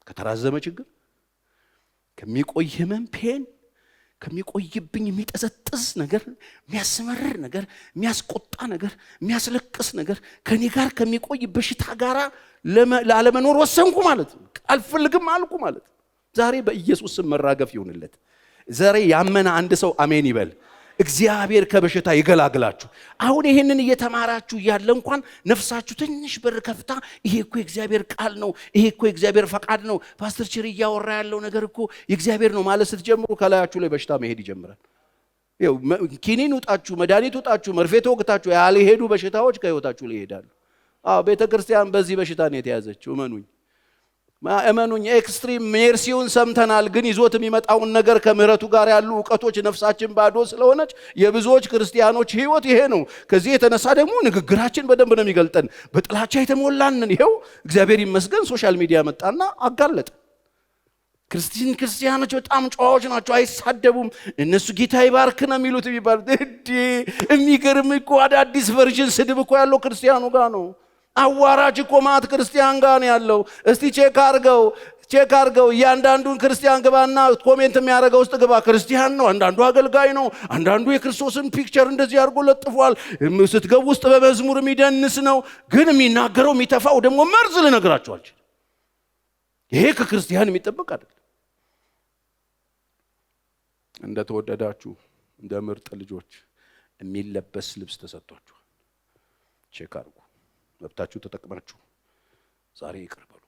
ከተራዘመ ችግር፣ ከሚቆይ ህመም ፔን፣ ከሚቆይብኝ የሚጠዘጥዝ ነገር፣ የሚያስመርር ነገር፣ የሚያስቆጣ ነገር፣ የሚያስለቅስ ነገር ከኔ ጋር ከሚቆይ በሽታ ጋር ላለመኖር ወሰንኩ ማለት ነው። አልፈልግም አልኩ ማለት። ዛሬ በኢየሱስ ስም መራገፍ ይሁንለት። ዛሬ ያመነ አንድ ሰው አሜን ይበል። እግዚአብሔር ከበሽታ ይገላግላችሁ። አሁን ይሄንን እየተማራችሁ ያለ እንኳን ነፍሳችሁ ትንሽ በር ከፍታ ይሄ እኮ የእግዚአብሔር ቃል ነው፣ ይሄ እኮ የእግዚአብሔር ፈቃድ ነው፣ ፓስተር ቸር እያወራ ያለው ነገር እኮ የእግዚአብሔር ነው ማለት ስትጀምሩ ከላያችሁ ላይ በሽታ መሄድ ይጀምራል። ይኸው ኪኒን ውጣችሁ፣ መድኃኒት ውጣችሁ፣ መርፌ ተወግታችሁ ያልሄዱ በሽታዎች ከህይወታችሁ ላይ ይሄዳሉ። ቤተ ክርስቲያን በዚህ በሽታ ነው የተያዘችው። እመኑኝ። እመኑኝ ኤክስትሪም ሜርሲውን ሰምተናል፣ ግን ይዞት የሚመጣውን ነገር ከምህረቱ ጋር ያሉ ዕውቀቶች ነፍሳችን ባዶ ስለሆነች የብዙዎች ክርስቲያኖች ህይወት ይሄ ነው። ከዚህ የተነሳ ደግሞ ንግግራችን በደንብ ነው የሚገልጠን። በጥላቻ የተሞላንን ይሄው እግዚአብሔር ይመስገን ሶሻል ሚዲያ መጣና አጋለጠ። ክርስቲያኖች በጣም ጨዋዎች ናቸው፣ አይሳደቡም። እነሱ ጌታ ይባርክ ነው የሚሉት የሚባል የሚገርም እኮ አዳዲስ ቨርዥን ስድብ እኮ ያለው ክርስቲያኑ ጋር ነው። አዋራጅ እኮ ማት ክርስቲያን ጋር ነው ያለው። እስቲ ቼክ አርገው እያንዳንዱን ክርስቲያን ግባና ኮሜንት የሚያደርገው ውስጥ ግባ። ክርስቲያን ነው፣ አንዳንዱ አገልጋይ ነው፣ አንዳንዱ የክርስቶስን ፒክቸር እንደዚህ አድርጎ ለጥፏል። ስትገቡ ውስጥ በመዝሙር የሚደንስ ነው፣ ግን የሚናገረው የሚተፋው ደግሞ መርዝ ልነግራችሁ አልችልም። ይሄ ከክርስቲያን የሚጠበቅ አይደለም። እንደተወደዳችሁ እንደ ምርጥ ልጆች የሚለበስ ልብስ ተሰጥቷችኋል። ቼክ አርጉ። መብታችሁ ተጠቅማችሁ ዛሬ ይቅር በሉ።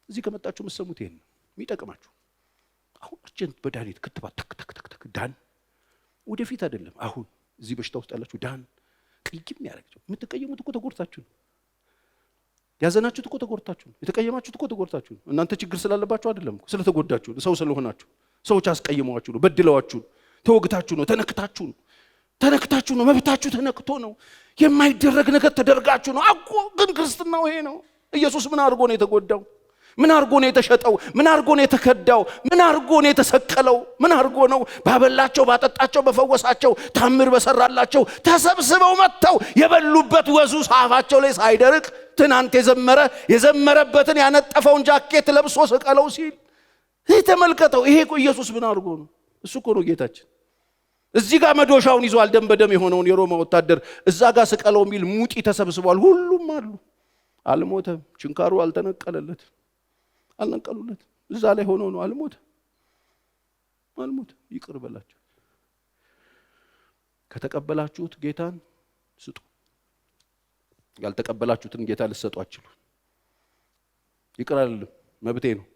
እዚህ ከመጣችሁ የምትሰሙት ይሄን የሚጠቅማችሁ አሁን አርጀንት በዳኒት ክትባት ተክ ዳን ወደፊት አይደለም። አሁን እዚህ በሽታ ውስጥ ያላችሁ ዳን ቅይም ያደርጋችሁ። የምትቀየሙት እኮ ተጎድታችሁ ነው። ያዘናችሁት እኮ ተጎድታችሁ ነው። የተቀየማችሁት እኮ ተጎድታችሁ ነው። እናንተ ችግር ስላለባችሁ አይደለም እኮ ስለተጎዳችሁ ነው። ሰው ስለሆናችሁ ሰዎች አስቀይመዋችሁ ነው፣ በድለዋችሁ ነው፣ ተወግታችሁ ነው፣ ተነክታችሁ ነው። መብታችሁ ተነክቶ ነው። የማይደረግ ነገር ተደርጋችሁ ነው። አቆ ግን ክርስትናው ይሄ ነው። ኢየሱስ ምን አድርጎ ነው የተጎዳው? ምን አድርጎ ነው የተሸጠው? ምን አድርጎ ነው የተከዳው? ምን አድርጎ ነው የተሰቀለው? ምን አድርጎ ነው ባበላቸው፣ ባጠጣቸው፣ በፈወሳቸው፣ ታምር በሰራላቸው ተሰብስበው መጥተው የበሉበት ወዙ ሳፋቸው ላይ ሳይደርቅ ትናንት የዘመረበትን ያነጠፈውን ጃኬት ለብሶ ስቀለው ሲል ተመልከተው። ይሄ እኮ ኢየሱስ ምን አድርጎ ነው? እሱ እኮ ነው ጌታችን። እዚህ ጋር መዶሻውን ይዟል፣ ደም በደም የሆነውን የሮማ ወታደር። እዛ ጋር ስቀለው የሚል ሙጢ ተሰብስቧል። ሁሉም አሉ። አልሞተም። ችንካሩ አልነቀሉለት። እዛ ላይ ሆኖ ነው አልሞተም። ይቅር በላችሁ። ከተቀበላችሁት ጌታን ስጡ። ያልተቀበላችሁትን ጌታ ልትሰጡ አትችሉ። ይቅር አይደለም መብቴ ነው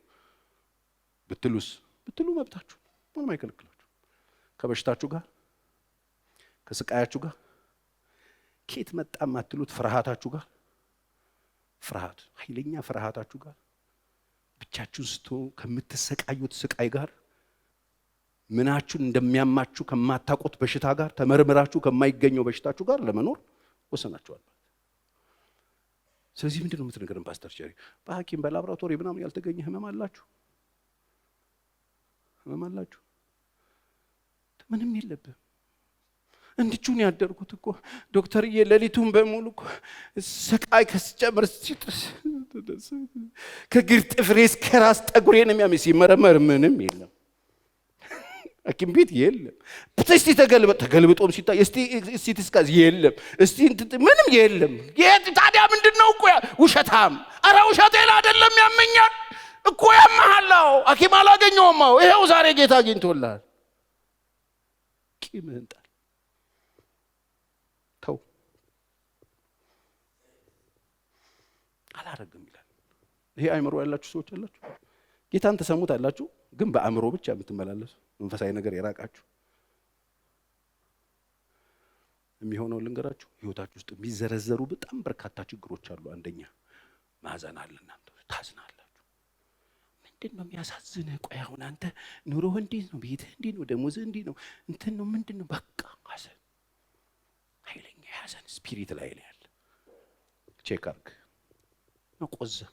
ብትሉ መብታችሁ። ምንም አይከለክላችሁ። ከበሽታችሁ ጋር ከስቃያችሁ ጋር ከየት መጣ ማትሉት ፍርሃታችሁ ጋር ኃይለኛ ፍርሃታችሁ ጋር ብቻችሁን ስትሆኑ ከምትሰቃዩት ስቃይ ጋር ምናችሁን እንደሚያማችሁ ከማታውቁት በሽታ ጋር ተመርምራችሁ ከማይገኘው በሽታችሁ ጋር ለመኖር ወሰናችኋል። ስለዚህ ምንድነው የምትነግረን ፓስተር ቸሪ? በሐኪም በላብራቶሪ ምናምን ያልተገኘ ህመም አላችሁ? ምንም የለብም። እንድቹን ያደርኩት እኮ ዶክተርዬ ሌሊቱን በሙሉ እኮ ስቃይ ከስጨምር ከግር ጥፍሬ እስከ ራስ ጠጉሬን የሚያመኝ ሲመረመር ምንም የለም። ሐኪም ቤት የለም። እስቲ ተገልብጦም ሲታይ እስቲ ትስካዝ የለም። እስቲ ምንም የለም። ታዲያ ምንድነው እኮ ውሸታም? ኧረ ውሸቴን አይደለም ያመኛል እኮ ያመሃላው። ሐኪም አላገኘውም። ይሄው ዛሬ ጌታ አግኝቶልሃል። ቂምህን ጣል። ተው አላረግም ይላል። ይሄ አእምሮ ያላችሁ ሰዎች አላችሁ። ጌታን ተሰሙታላችሁ፣ ግን በአእምሮ ብቻ የምትመላለሱ መንፈሳዊ ነገር የራቃችሁ የሚሆነው ልንገራችሁ። ህይወታችሁ ውስጥ የሚዘረዘሩ በጣም በርካታ ችግሮች አሉ። አንደኛ ማዘን አለ። እናንተ ታዝናላችሁ። ምንድነው የሚያሳዝንህ? ቆይ አሁን አንተ ኑሮህ እንዴት ነው? ቤትህ እንዴት ነው? ደሞዝህ እንዴት ነው? እንትን ነው ምንድነው? በቃ ሐዘን፣ ኃይለኛ ሐዘን ስፒሪት ላይ ያለ ቼክ አድርግ። መቆዘም፣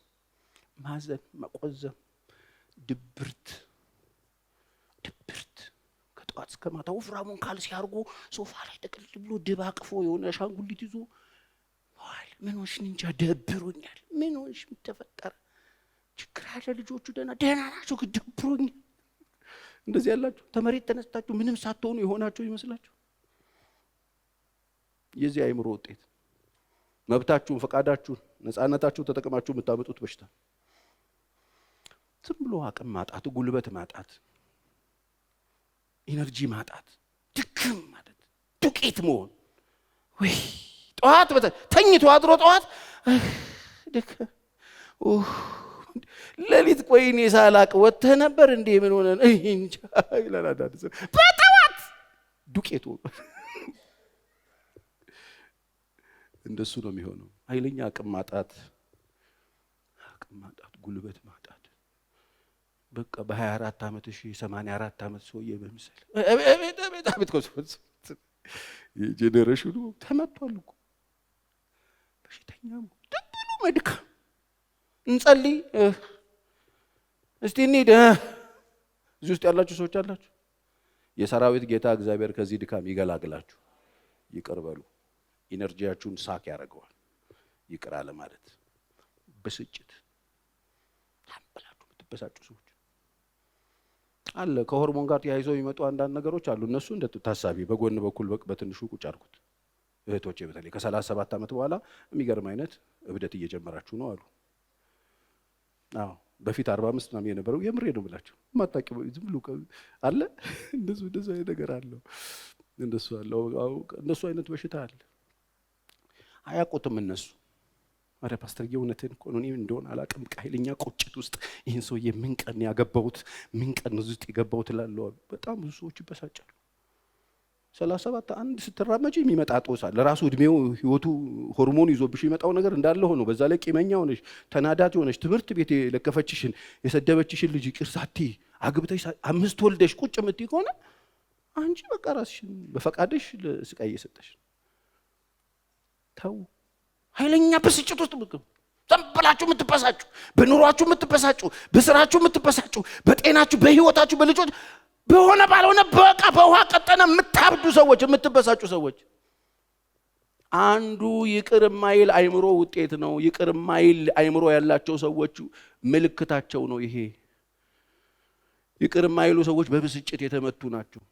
ድብርት ከጠዋት እስከ ማታ ወፍራሙን ካልሲ አድርጎ ሶፋ ላይ ጥቅል ብሎ ድብ አቅፎ የሆነ አሻንጉሊት ይዞ ምን ሆንሽ? እንጃ ደብሮኛል። ምን ሆንሽ? ምን ተፈጠረ? ችግር አለ? ልጆቹ ደህና ናቸው፣ ግን ደብሮኛል። እንደዚህ ያላችሁ ተመሬት ተነስታችሁ ምንም ሳትሆኑ የሆናችሁ ይመስላችሁ። የዚህ አእምሮ ውጤት መብታችሁን፣ ፈቃዳችሁን፣ ነፃነታችሁን ተጠቅማችሁ የምታመጡት በሽታ። ዝም ብሎ አቅም ማጣት፣ ጉልበት ማጣት፣ ኢነርጂ ማጣት፣ ድክም ማለት፣ ዱቄት መሆን። ወይ ጠዋት ተኝቶ አድሮ ጠዋት ሌሊት ቆይኔ ሳላቅ ወጥተህ ነበር እንዴ? ምን ሆነ? እንጃ ይላል። በጠዋት ዱቄቱ እንደሱ ነው የሚሆነው። ኃይለኛ አቅም ማጣት አቅም ማጣት፣ ጉልበት ማጣት። በቃ በ24 ዓመት 84 ዓመት ሰውዬ በምሳሌ አቤት ኮስፎስ የጄኔሬሽኑ ተመቷል እኮ በሽተኛ ደብሉ መድካም። እንጸልይ እስቲ እንሂድ። እዚህ ውስጥ ያላችሁ ሰዎች አላችሁ። የሰራዊት ጌታ እግዚአብሔር ከዚህ ድካም ይገላግላችሁ። ይቅር በሉ። ኢነርጂያችሁን ሳክ ያደርገዋል። ይቅር አለ ማለት ብስጭት ታምብላችሁ የምትበሳጩ ሰዎች አለ። ከሆርሞን ጋር ተያይዘው የሚመጡ አንዳንድ ነገሮች አሉ። እነሱ እንደ ታሳቢ በጎን በኩል በትንሹ ቁጭ አድርጉት። እህቶቼ በተለይ ከ37 ዓመት በኋላ የሚገርም አይነት እብደት እየጀመራችሁ ነው አሉ። አዎ በፊት 45 ምናምን የነበረው የምሬ ነው ብላችሁ ማጣቂው ዝም ብሎ አለ። እንደሱ አይነት ነገር አለው። እንደሱ አይነት በሽታ አለ። አያውቁትም እነሱ። አረ ፓስተር የእውነትን እኮ ነው። እኔ እንደሆነ አላውቅም። ኃይለኛ ቁጭት ውስጥ ይህን ሰውዬ ምን ቀን ያገባሁት ምን ቀን ውስጥ የገባሁት እላለሁ። በጣም ብዙ ሰዎች ይበሳጫሉ። 37 አንድ ስትራመጂ የሚመጣ ጦሳል ለራሱ እድሜው ህይወቱ ሆርሞን ይዞብሽ ይመጣው ነገር እንዳለ ሆኖ በዛ ላይ ቂመኛ ሆነሽ ተናዳጅ ሆነሽ ትምህርት ቤት የለከፈችሽን የሰደበችሽን ልጅ ቅርሳቲ አግብተሽ 5 ወልደሽ ቁጭ የምትይ ከሆነ አንቺ በቃ ራስሽን በፈቃድሽ ለስቃይ እየሰጠሽ ተው። ኃይለኛ ብስጭት ውስጥ ብቅ ተንበላችሁ የምትበሳጩ፣ በኑሯችሁ የምትበሳጩ፣ በስራችሁ የምትበሳጩ፣ በጤናችሁ፣ በህይወታችሁ፣ በልጆች በሆነ ባልሆነ በቃ በውሃ ቀጠነ የምታብዱ ሰዎች፣ የምትበሳጩ ሰዎች አንዱ ይቅር ማይል አይምሮ ውጤት ነው። ይቅር ማይል አይምሮ ያላቸው ሰዎች ምልክታቸው ነው ይሄ። ይቅር ማይሉ ሰዎች በብስጭት የተመቱ ናቸው።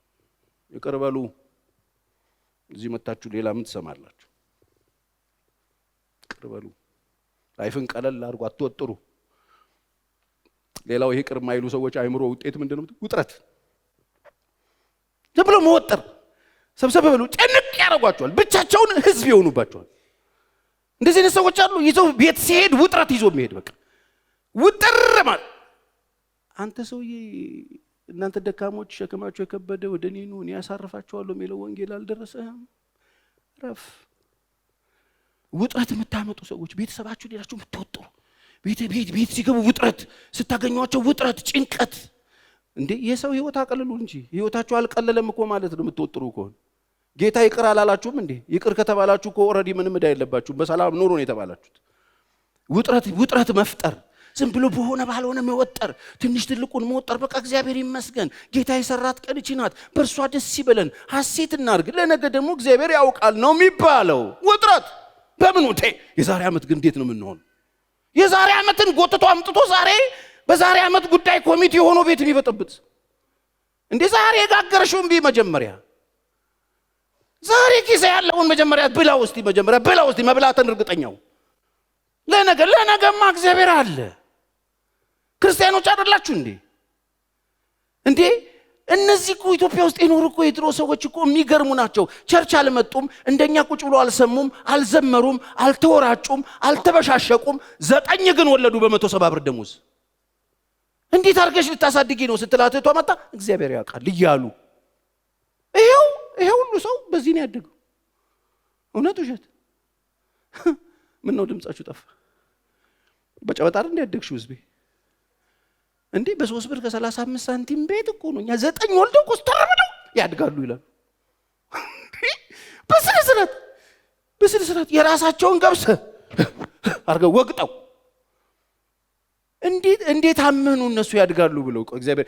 ይቅር በሉ። እዚህ መታችሁ ሌላ ምን ትሰማላችሁ? ይቅር በሉ። ላይፍን ቀለል አድርጉ፣ አትወጥሩ። ሌላው ይሄ ይቅር ማይሉ ሰዎች አይምሮ ውጤት ምንድነው? ውጥረት። ዝም ብሎ መወጠር፣ ሰብሰብ ብሎ ጨንቅ ያደርጓቸዋል። ብቻቸውን ህዝብ ይሆኑባቸዋል። እንደዚህ አይነት ሰዎች አሉ። ይዘው ቤት ሲሄድ ውጥረት ይዞ የሚሄድ በቃ ውጥር ማለት። አንተ ሰውዬ እናንተ ደካሞች ሸክማቸው የከበደ ወደ እኔ ኑ እኔ ያሳርፋቸዋለሁ የሚለው ወንጌል አልደረሰህም? ረፍ። ውጥረት የምታመጡ ሰዎች ቤተሰባችሁ ሌላችሁ የምትወጥሩ ቤት ሲገቡ ውጥረት ስታገኟቸው ውጥረት፣ ጭንቀት። እንዴ የሰው ህይወት አቀልሉ እንጂ ህይወታችሁ አልቀለለም እኮ ማለት ነው የምትወጥሩ ከሆነ። ጌታ ይቅር አላላችሁም እንዴ? ይቅር ከተባላችሁ እኮ ኦልሬዲ ምንም ዕዳ የለባችሁም። በሰላም ኑሩ ነው የተባላችሁት። ውጥረት መፍጠር፣ ዝም ብሎ በሆነ ባልሆነ መወጠር፣ ትንሽ ትልቁን መወጠር። በቃ እግዚአብሔር ይመስገን ጌታ የሰራት ቀን እቺ ናት፣ በእርሷ ደስ ይበለን፣ ሐሴት እናርግ፣ ለነገ ደግሞ እግዚአብሔር ያውቃል ነው የሚባለው። ውጥረት በምን ወቴ የዛሬ ዓመት ግን እንዴት ነው የምንሆነው? የዛሬ ዓመትን ጎትቶ አምጥቶ ዛሬ በዛሬ ዓመት ጉዳይ ኮሚቴ ሆኖ ቤት የሚበጠብጥ እንዴ! ዛሬ የጋገረሽውን መጀመሪያ ዛሬ ጊዜ ያለውን መጀመሪያ ብላው እስቲ መብላትን እርግጠኛው ለነገማ እግዚአብሔር አለ። ክርስቲያኖች አይደላችሁ እንዴ? እነዚህ እኮ ኢትዮጵያ ውስጥ የኖሩ እኮ የድሮ ሰዎች እኮ የሚገርሙ ናቸው። ቸርች አልመጡም፣ እንደኛ ቁጭ ብሎ አልሰሙም፣ አልዘመሩም፣ አልተወራጩም፣ አልተበሻሸቁም። 9 ግን ወለዱ በ170 ብር ደሞዝ። እንዴት አድርገሽ ልታሳድጊ ነው ስትላት እህቷ መጣ እግዚአብሔር ያውቃል እያሉ ይሄው ሁሉ ሰው በዚህ ነው ያደገው። እውነት ውሸት? ምን ነው ድምጻችሁ ጠፋ? በጨበጣ እንደ ያደግሽው ህዝቤ እንዴ በ3 ብር ከ35 ሳንቲም ቤት እኮ ነው። እኛ 9 ወልደው ኮስተር ብለው ያድጋሉ ይላሉ። በስነ-ስርዓት የራሳቸውን ገብስ አርገው ወቅጠው እንዴት አመኑ እነሱ ያድጋሉ ብለው። እግዚአብሔር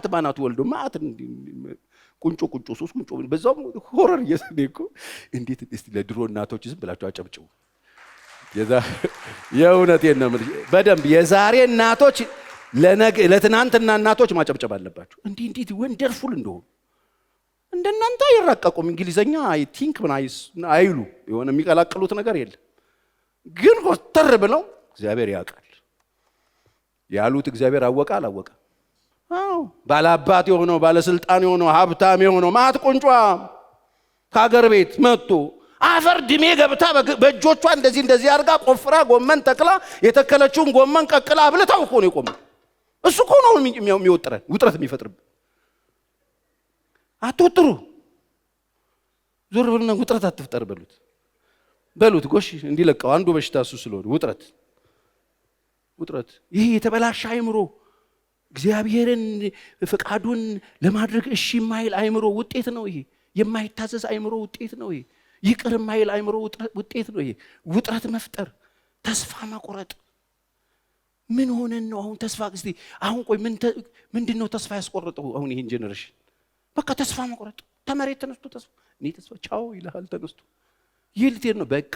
ባናት ወልዶ ማአት ቁንጮ 3 ቁንጮ በዛው ሆረር እየሰደኩ እንዴት እስቲ ለድሮ እናቶች ዝም ብላችሁ አጨብጭቡ። የእውነቴን ነው በደንብ የዛሬ እናቶች ለትናንትና እናቶች ማጨብጨብ አለባችሁ። እንዴት ወንደርፉል እንደሆኑ እንደናንተ አይራቀቁም። እንግሊዘኛ አይ ቲንክ ምን አይሉ የሆነ የሚቀላቅሉት ነገር የለም። ግን ኮስተር ብለው እግዚአብሔር ያውቃል ያሉት እግዚአብሔር አወቀ አላወቀ? አዎ ባለአባት የሆነው ባለስልጣን የሆነው ሀብታም የሆነው ማት ቁንጯ ከሀገር ቤት መጥቶ አፈር ድሜ ገብታ በእጆቿ እንደዚህ አርጋ ቆፍራ ጎመን ተክላ የተከለችውን ጎመን ቀቅላ አብልታው እኮ ነው የቆመው። እሱ እኮ ነው የሚወጥረን ውጥረት የሚፈጥርብን። አትወጥሩ። ዞር ብሉና ውጥረት አትፍጠር በሉት ጎሽ እንዲለቀው አንዱ በሽታ እሱ ስለሆነ ውጥረት ውጥረት። ይሄ የተበላሸ አይምሮ እግዚአብሔርን ፈቃዱን ለማድረግ እሺ የማይል አይምሮ ውጤት ነው። ይሄ የማይታዘዝ አይምሮ ውጤት ነው። ይሄ ይቅር የማይል አይምሮ ውጤት ነው። ይሄ ውጥረት መፍጠር፣ ተስፋ መቁረጥ። ምን ሆነን ነው አሁን ተስፋ እስቲ አሁን ቆይ ምንድነው ተስፋ ያስቆረጠው አሁን ይሄን ጄነሬሽን? በቃ ተስፋ መቁረጥ። ተመሬት ተነስቶ ተስፋ እኔ ተስፋ ቻው ይልሃል ተነስቶ ይልቴር ነው በቃ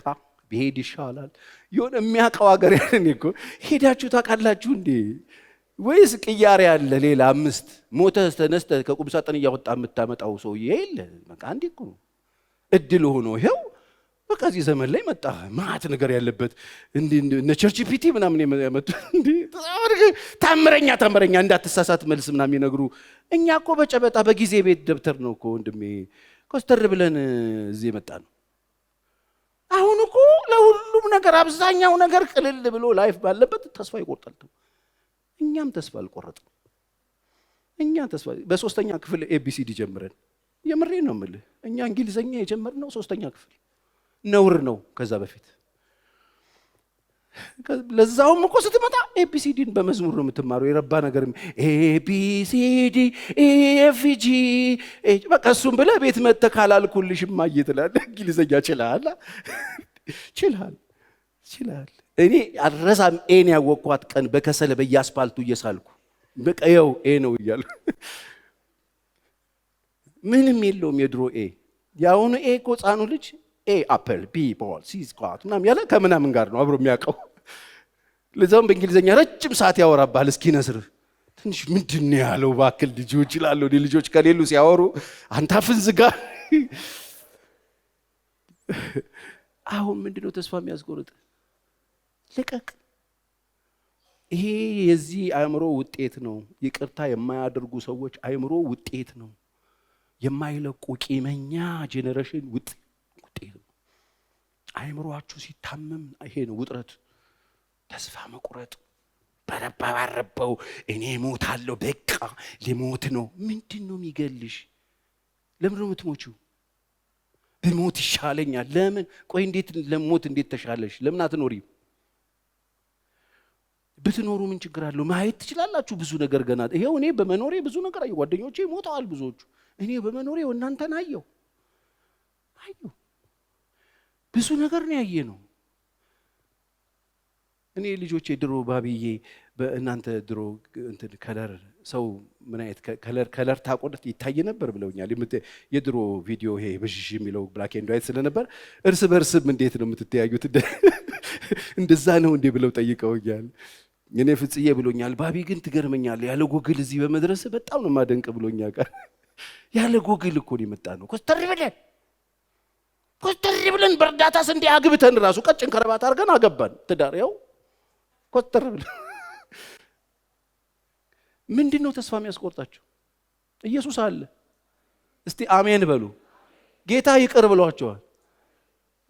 ቢሄድ ይሻላል። የሆነ የሚያውቀው ሀገር ያለን እኮ ሄዳችሁ ታውቃላችሁ እንዴ? ወይስ ቅያሬ ያለ ሌላ 5 ሞተህ ተነስተህ ከቁም ሳጥን እያወጣ የምታመጣው ሰውዬ የለ? በቃ አንዴ እኮ እድል ሆኖ ይሄው በቃ እዚህ ዘመን ላይ መጣ። ማት ነገር ያለበት እንዴ እነ ቸርች ፒቲ ምናምን ያመጡ እንዴ ታምረኛ እንዳትሳሳት መልስ ምናምን ይነግሩ። እኛ እኮ በጨበጣ በጊዜ ቤት ደብተር ነው እኮ ወንድሜ ኮስተር ብለን እዚህ መጣ ነው። አሁን እኮ ለሁሉም ነገር አብዛኛው ነገር ቅልል ብሎ ላይፍ ባለበት ተስፋ ይቆርጣል። እኛም ተስፋ አልቆረጥም። እኛ ተስፋ በ3ኛ ክፍል ኤቢሲዲ ጀምረን የምሬ ነው የምልህ እኛ እንግሊዘኛ የጀመርነው 3ኛ ክፍል ነውር ነው። ከዛ በፊት ለዛውም እኮ ስትመጣ ኤቢሲዲን በመዝሙር ነው የምትማረው። የረባ ነገር ኤቢሲዲ ኤፍጂ በቃ እሱም ብለህ ቤት መጥተህ ካላልኩልሽ ማየ ትላለህ። እንግሊዘኛ ችልሃል። እኔ አልረሳም ኤን ያወቅኳት ቀን በከሰለ በየአስፓልቱ እየሳልኩ በቃ ያው ኤ ነው እያልኩ ምንም የለውም የድሮ ኤ። ያሁኑ ኤ እኮ ሕፃኑ ልጅ ኤ አፕል ቢ ቦል ሲ ስኳት ምናምን ያለ ከምናምን ጋር ነው አብሮ የሚያውቀው። ለዛውም በእንግሊዘኛ ረጅም ሰዓት ያወራባል እስኪነስርህ። ትንሽ ምንድን ነው ያለው ባክል ልጆች ይላሉ። ልጆች ከሌሉ ሲያወሩ አንተ አፍን ዝጋ። አሁን ምንድነው ተስፋ የሚያስቆርጥ? ልቀቅ። ይሄ የዚህ አእምሮ ውጤት ነው። ይቅርታ የማያደርጉ ሰዎች አእምሮ ውጤት ነው። የማይለቁ ቂመኛ ጄነሬሽን ውጤት ነው። አእምሮአችሁ ሲታመም ይሄ ነው ውጥረት፣ ተስፋ መቁረጥ። በረባው እኔ ሞታለሁ በቃ ሊሞት ነው። ምንድነው የሚገልሽ? ለምን ነው የምትሞቺው? ብሞት ይሻለኛል። ለምን? ቆይ እንዴት ለሞት እንዴት ተሻለሽ? ለምን አትኖሪም? ብትኖሩ ምን ችግር አለው? ማየት ትችላላችሁ ብዙ ነገር ገና። ይሄው እኔ በመኖሬ ብዙ ነገር አየሁ። ጓደኞቼ ሞተዋል ብዙዎቹ። እኔ በመኖሬ እናንተን አየሁ ብዙ ነገር ነው ያየ ነው። እኔ ልጆቼ ድሮ ባብዬ በእናንተ ድሮ እንትን ከለር ሰው ምን አይነት ከለር ታቆደት ይታይ ነበር ብለውኛል። የድሮ ቪዲዮ ይሄ በሽሽ የሚለው ብላክ ኤንድ ዋይት ስለነበር እርስ በርስም እንዴት ነው የምትተያዩት እንደዛ ነው እንዴ ብለው ጠይቀውኛል። እኔ ፍጽዬ ብሎኛል ባቢ ግን ትገርመኛል ያለ ጎግል እዚህ በመድረስ በጣም ነው ማደንቅ ብሎኛል። ያለ ጎግል እኮ ነው የመጣ ነው። ኮስተር ብለን በእርዳታ ስንዴ አግብተን ራሱ ቀጭን ከረባት አድርገን አገባን። ትዳር ያው ኮስተር ብለን ምንድነው ተስፋ የሚያስቆርጣችሁ? ኢየሱስ አለ። እስቲ አሜን በሉ። ጌታ ይቅር ብሏቸዋል።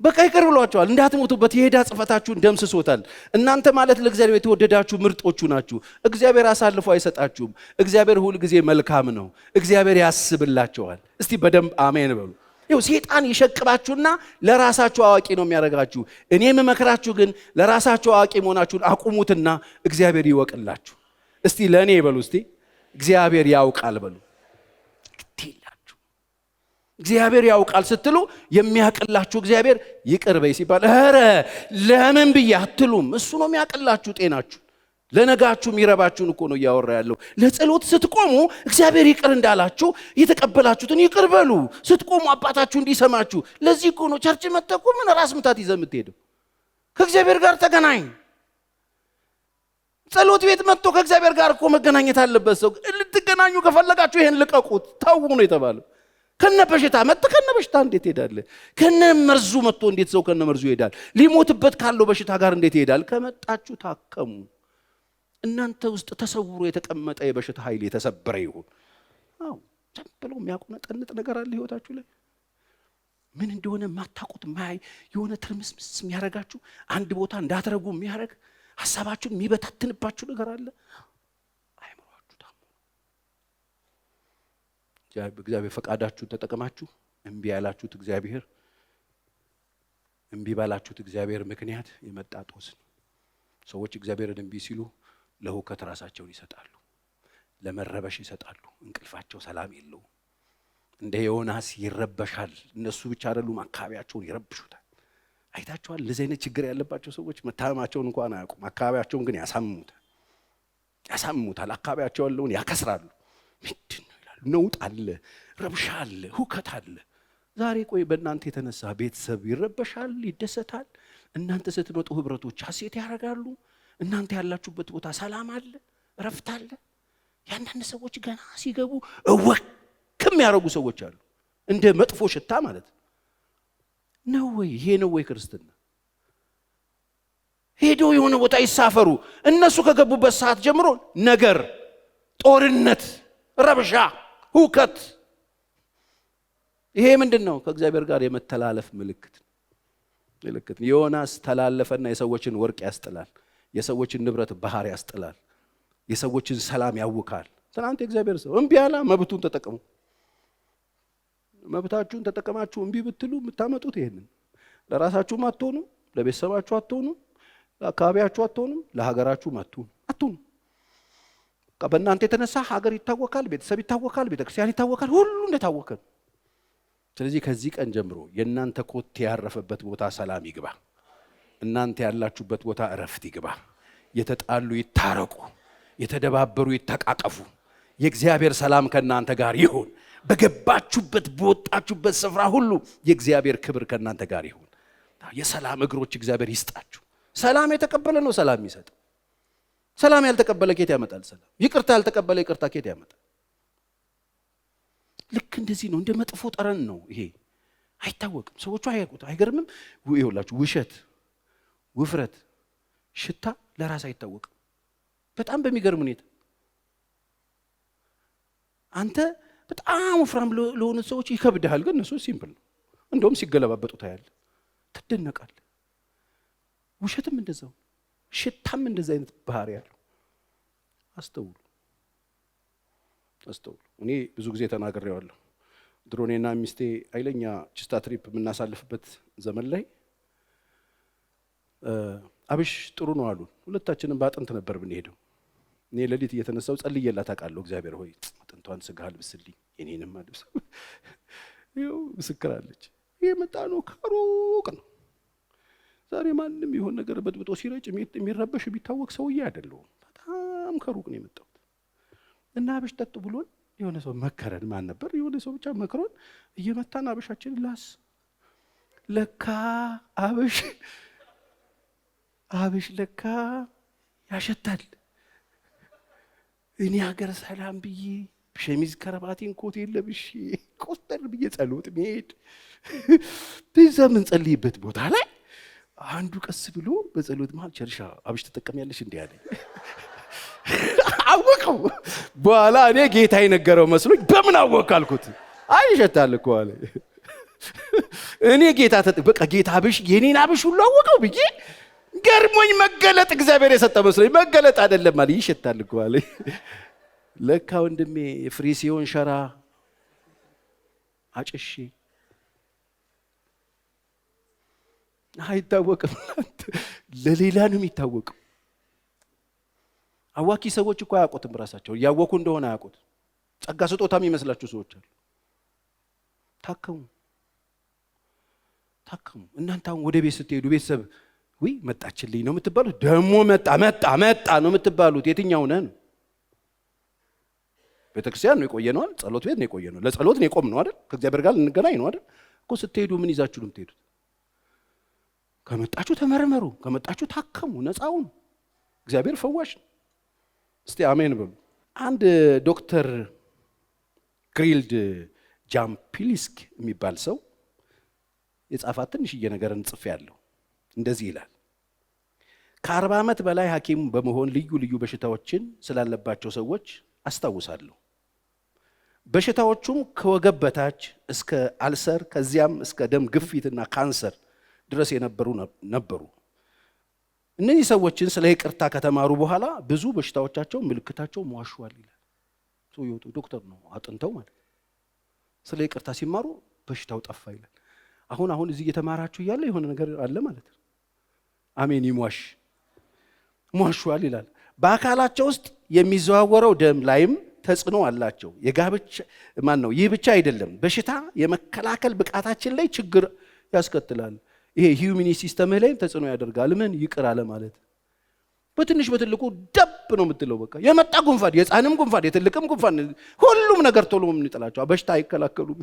በቃ ይቅር ብሏቸዋል። እንዳትሞቱበት የሄዳ ጽፈታችሁን ደምስሶታል። እናንተ ማለት ለእግዚአብሔር የተወደዳችሁ ምርጦቹ ናችሁ። እግዚአብሔር አሳልፎ አይሰጣችሁም። እግዚአብሔር ሁል ጊዜ መልካም ነው። እግዚአብሔር ያስብላቸዋል። እስቲ በደንብ አሜን በሉ። ይኸው ሰይጣን ይሸቅባችሁና ለራሳችሁ አዋቂ ነው የሚያደርጋችሁ። እኔ የምመክራችሁ ግን ለራሳችሁ አዋቂ መሆናችሁን አቁሙትና እግዚአብሔር ይወቅላችሁ። እስቲ ለእኔ በሉ። እስቲ እግዚአብሔር ያውቃል በሉ። እግዚአብሔር ያውቃል ስትሉ የሚያቅላችሁ እግዚአብሔር ይቅር በይ ሲባል ኧረ ለምን ብዬ አትሉም። እሱ ነው የሚያቅላችሁ ጤናችሁ ለነጋችሁ የሚረባችሁን እኮ ነው እያወራ ያለው። ለጸሎት ስትቆሙ እግዚአብሔር ይቅር እንዳላችሁ የተቀበላችሁትን ይቅር በሉ። ስትቆሙ አባታችሁ እንዲሰማችሁ። ለዚህ እኮ ነው ቸርች መተኩ ምን ራስ ምታት ይዘህ የምትሄደው። ከእግዚአብሔር ጋር ተገናኝ። ጸሎት ቤት መጥቶ ከእግዚአብሔር ጋር እኮ መገናኘት አለበት ሰው። ልትገናኙ ከፈለጋችሁ ይሄን ልቀቁት፣ ተው ነው የተባለው። ከነ በሽታ መጥቶ ከነ በሽታ እንዴት ይሄዳል? ከነ መርዙ መጥቶ እንዴት ሰው ከነ መርዙ ይሄዳል? ሊሞትበት ካለው በሽታ ጋር እንዴት ይሄዳል? ከመጣችሁ ታከሙ። እናንተ ውስጥ ተሰውሮ የተቀመጠ የበሽታ ኃይል የተሰበረ ይሁን። አዎ ጨምብሎ የሚያቆነጠንጥ ነገር አለ ህይወታችሁ ላይ ምን እንደሆነ ማታውቁት የሆነ ትርምስምስ የሚያረጋችሁ አንድ ቦታ እንዳትረጉ የሚያረግ ሐሳባችሁን የሚበታትንባችሁ ነገር አለ። አይምሯችሁ ታሙ። እግዚአብሔር ፈቃዳችሁን ተጠቅማችሁ እምቢ ያላችሁት እግዚአብሔር እምቢ ባላችሁት እግዚአብሔር ምክንያት የመጣ ጦስ ነው። ሰዎች እግዚአብሔርን እምቢ ሲሉ ለሁከት ራሳቸውን ይሰጣሉ፣ ለመረበሽ ይሰጣሉ። እንቅልፋቸው ሰላም የለውም። እንደ ዮናስ ይረበሻል። እነሱ ብቻ አይደሉም፣ አካባቢያቸውን ይረብሹታል። አይታችኋል? ለዚህ አይነት ችግር ያለባቸው ሰዎች መታመማቸውን እንኳን አያውቁም፣ አካባቢያቸውን ግን ያሳምሙታል። አካባቢያቸው ያለውን ያከስራሉ። ምንድን ነው ይላሉ። ነውጥ አለ፣ ረብሻ አለ፣ ሁከት አለ። ዛሬ ቆይ በእናንተ የተነሳ ቤተሰብ ይረበሻል፣ ይደሰታል። እናንተ ስትመጡ ህብረቶች ሐሴት ያደርጋሉ። እናንተ ያላችሁበት ቦታ ሰላም አለ፣ እረፍት አለ። ያንዳንድ ሰዎች ገና ሲገቡ እወክም ያደርጉ ሰዎች አሉ፣ እንደ መጥፎ ሽታ ማለት ነው። ወይ ይሄ ነው ወይ ክርስትና? ሄዶ የሆነ ቦታ ይሳፈሩ። እነሱ ከገቡበት ሰዓት ጀምሮ ነገር፣ ጦርነት፣ ረብሻ፣ ሁከት። ይሄ ምንድን ነው? ከእግዚአብሔር ጋር የመተላለፍ ምልክት። ዮናስ ተላለፈና የሰዎችን ወርቅ ያስጥላል፣ የሰዎችን ንብረት ባህር ያስጥላል፣ የሰዎችን ሰላም ያውካል። ትናንት የእግዚአብሔር ሰው እምቢ አለ። መብቱን ተጠቀሙ። መብታችሁን ተጠቀማችሁ እምቢ ብትሉ የምታመጡት ይሄንን ለራሳችሁም አትሆኑም፣ ለቤተሰባችሁ አትሆኑም፣ ለአካባቢያችሁ አትሆኑም፣ ለሀገራችሁ አትሆኑም። በእናንተ የተነሳ ሀገር ይታወካል፣ ቤተሰብ ይታወካል፣ ቤተክርስቲያን ይታወካል፣ ሁሉ እንደታወከ። ስለዚህ ከዚህ ቀን ጀምሮ የእናንተ ኮቴ ያረፈበት ቦታ ሰላም ይግባ፣ እናንተ ያላችሁበት ቦታ እረፍት ይግባ። የተጣሉ ይታረቁ፣ የተደባበሩ ይተቃቀፉ። የእግዚአብሔር ሰላም ከእናንተ ጋር ይሁን። በገባችሁበት በወጣችሁበት ስፍራ ሁሉ የእግዚአብሔር ክብር ከእናንተ ጋር ይሁን። የሰላም እግሮች እግዚአብሔር ይስጣችሁ። ሰላም የተቀበለ ነው ሰላም የሚሰጥ። ሰላም ያልተቀበለ ኬት ያመጣል ሰላም? ይቅርታ ያልተቀበለ ይቅርታ ኬት ያመጣል? ልክ እንደዚህ ነው። እንደ መጥፎ ጠረን ነው ይሄ። አይታወቅም፣ ሰዎቹ አያውቁት። አይገርምም? ይኸውላችሁ ውሸት፣ ውፍረት፣ ሽታ ለራስ አይታወቅም። በጣም በሚገርም ሁኔታ አንተ በጣም ወፍራም ለሆኑ ሰዎች ይከብድሃል፣ ግን እነሱ ሲምፕል ነው። እንደውም ሲገለባበጡ ታያለህ፣ ትደነቃለህ። ውሸትም እንደዛው፣ ሽታም እንደዛ አይነት ባህሪ ያለው። አስተውሉ። እኔ ብዙ ጊዜ ተናግሬዋለሁ። ድሮ እኔና ሚስቴ ኃይለኛ ችስታ ትሪፕ የምናሳልፍበት ዘመን ላይ አብሽ ጥሩ ነው አሉን። ሁለታችንም በአጥንት ነበር ብንሄደው። እኔ ሌሊት እየተነሳው ጸልዬላት አውቃለሁ። እግዚአብሔር ሆይ አጥንቷን ስጋ አልብስልኝ፣ የኔንም አልብስ። ይኸው ምስክር አለች። ይሄ መጣ ነው ከሩቅ ነው። ዛሬ ማንም ይሆን ነገር በጥብጦ ሲረጭ የሚረበሽ የሚታወቅ ሰውዬ አይደለሁም። በጣም ከሩቅ ነው የመጣሁት። እና አብሽ ጠጡ ብሎን የሆነ ሰው መከረን። ማን ነበር? የሆነ ሰው ብቻ መክሮን እየመታን አብሻችን ላስ። ለካ አብሽ ለካ ያሸታል። እኔ ሀገር ሰላም ብዬ ሸሚዝ ከረባቴን ኮቴን ለብሼ ቆስጠር ብዬ ጸሎት መሄድ በዛ ምን ጸልይበት ቦታ ላይ አንዱ ቀስ ብሎ በጸሎት መሃል ቸርሻ አብሽ ተጠቀሚያለሽ እንዴ አለኝ። አወቀው። በኋላ እኔ ጌታ የነገረው መስሎኝ በምን አወቅ አልኩት። አይሸታል እኮ አለ። እኔ በቃ ጌታ አብሽ የኔን አብሽ ሁሉ አወቀው ብዬ ገርሞኝ መገለጥ እግዚአብሔር የሰጠ መስሎኝ መገለጥ አይደለም አለ። ይሸታል እኮ አለ። ለካ ወንድሜ የፍሪሲዮን ሸራ አጭሼ አይታወቅም። ለሌላ ነው የሚታወቀው። አዋቂ ሰዎች እኮ አያውቁትም፣ ራሳቸው እያወቁ እንደሆነ አያውቁት። ጸጋ ስጦታም ይመስላችሁ ሰዎች አሉ። ታከሙ። እናንተ አሁን ወደ ቤት ስትሄዱ ቤተሰብ ወይ መጣችልኝ ነው የምትባሉት? ደግሞ መጣ ነው የምትባሉት? የትኛው ነህ ነው? ቤተክርስቲያን ነው የቆየነው አይደል? ጸሎት ቤት ነው የቆየነው። ለጸሎት ነው የቆምነው አይደል? ከእግዚአብሔር ጋር ልንገናኝ ነው አይደል? እኮ ስትሄዱ ምን ይዛችሁ ነው የምትሄዱት? ከመጣችሁ ተመርመሩ፣ ከመጣችሁ ታከሙ፣ ነፃው ነው። እግዚአብሔር ፈዋሽ ነው። እስቲ አሜን በሉ። አንድ ዶክተር ግሪልድ ጃምፒልስክ የሚባል ሰው የጻፋት ትንሽዬ ነገርን ጽፌያለሁ። እንደዚህ ይላል። ከ40 ዓመት በላይ ሐኪም በመሆን ልዩ ልዩ በሽታዎችን ስላለባቸው ሰዎች አስታውሳለሁ። በሽታዎቹም ከወገብ በታች እስከ አልሰር ከዚያም እስከ ደም ግፊትና ካንሰር ድረስ ነበሩ። እነዚህ ሰዎችን ስለ ይቅርታ ከተማሩ በኋላ ብዙ በሽታዎቻቸው ምልክታቸው ሟሽዋል ይላል። ሰውየው ዶክተር ነው፣ አጥንተው ማለት። ስለ ይቅርታ ሲማሩ በሽታው ጠፋ ይላል። አሁን እዚህ እየተማራችሁ እያለ የሆነ ነገር አለ ማለት ነው። አሜን። ይሟሽ ሟሿል ይላል። በአካላቸው ውስጥ የሚዘዋወረው ደም ላይም ተጽዕኖ አላቸው። የጋብቻ ይህ ብቻ አይደለም፣ በሽታ የመከላከል ብቃታችን ላይ ችግር ያስከትላል። ይሄ ሂዩሚኒ ሲስተምህ ላይ ተጽዕኖ ያደርጋል። ምን ይቅር አለ ማለት በትንሽ በትልቁ ደብ ነው የምትለው። በቃ የመጣ ጉንፋን፣ የሕፃንም ጉንፋን፣ የትልቅም ጉንፋን፣ ሁሉም ነገር ቶሎ የምንጥላቸው በሽታ አይከላከሉም።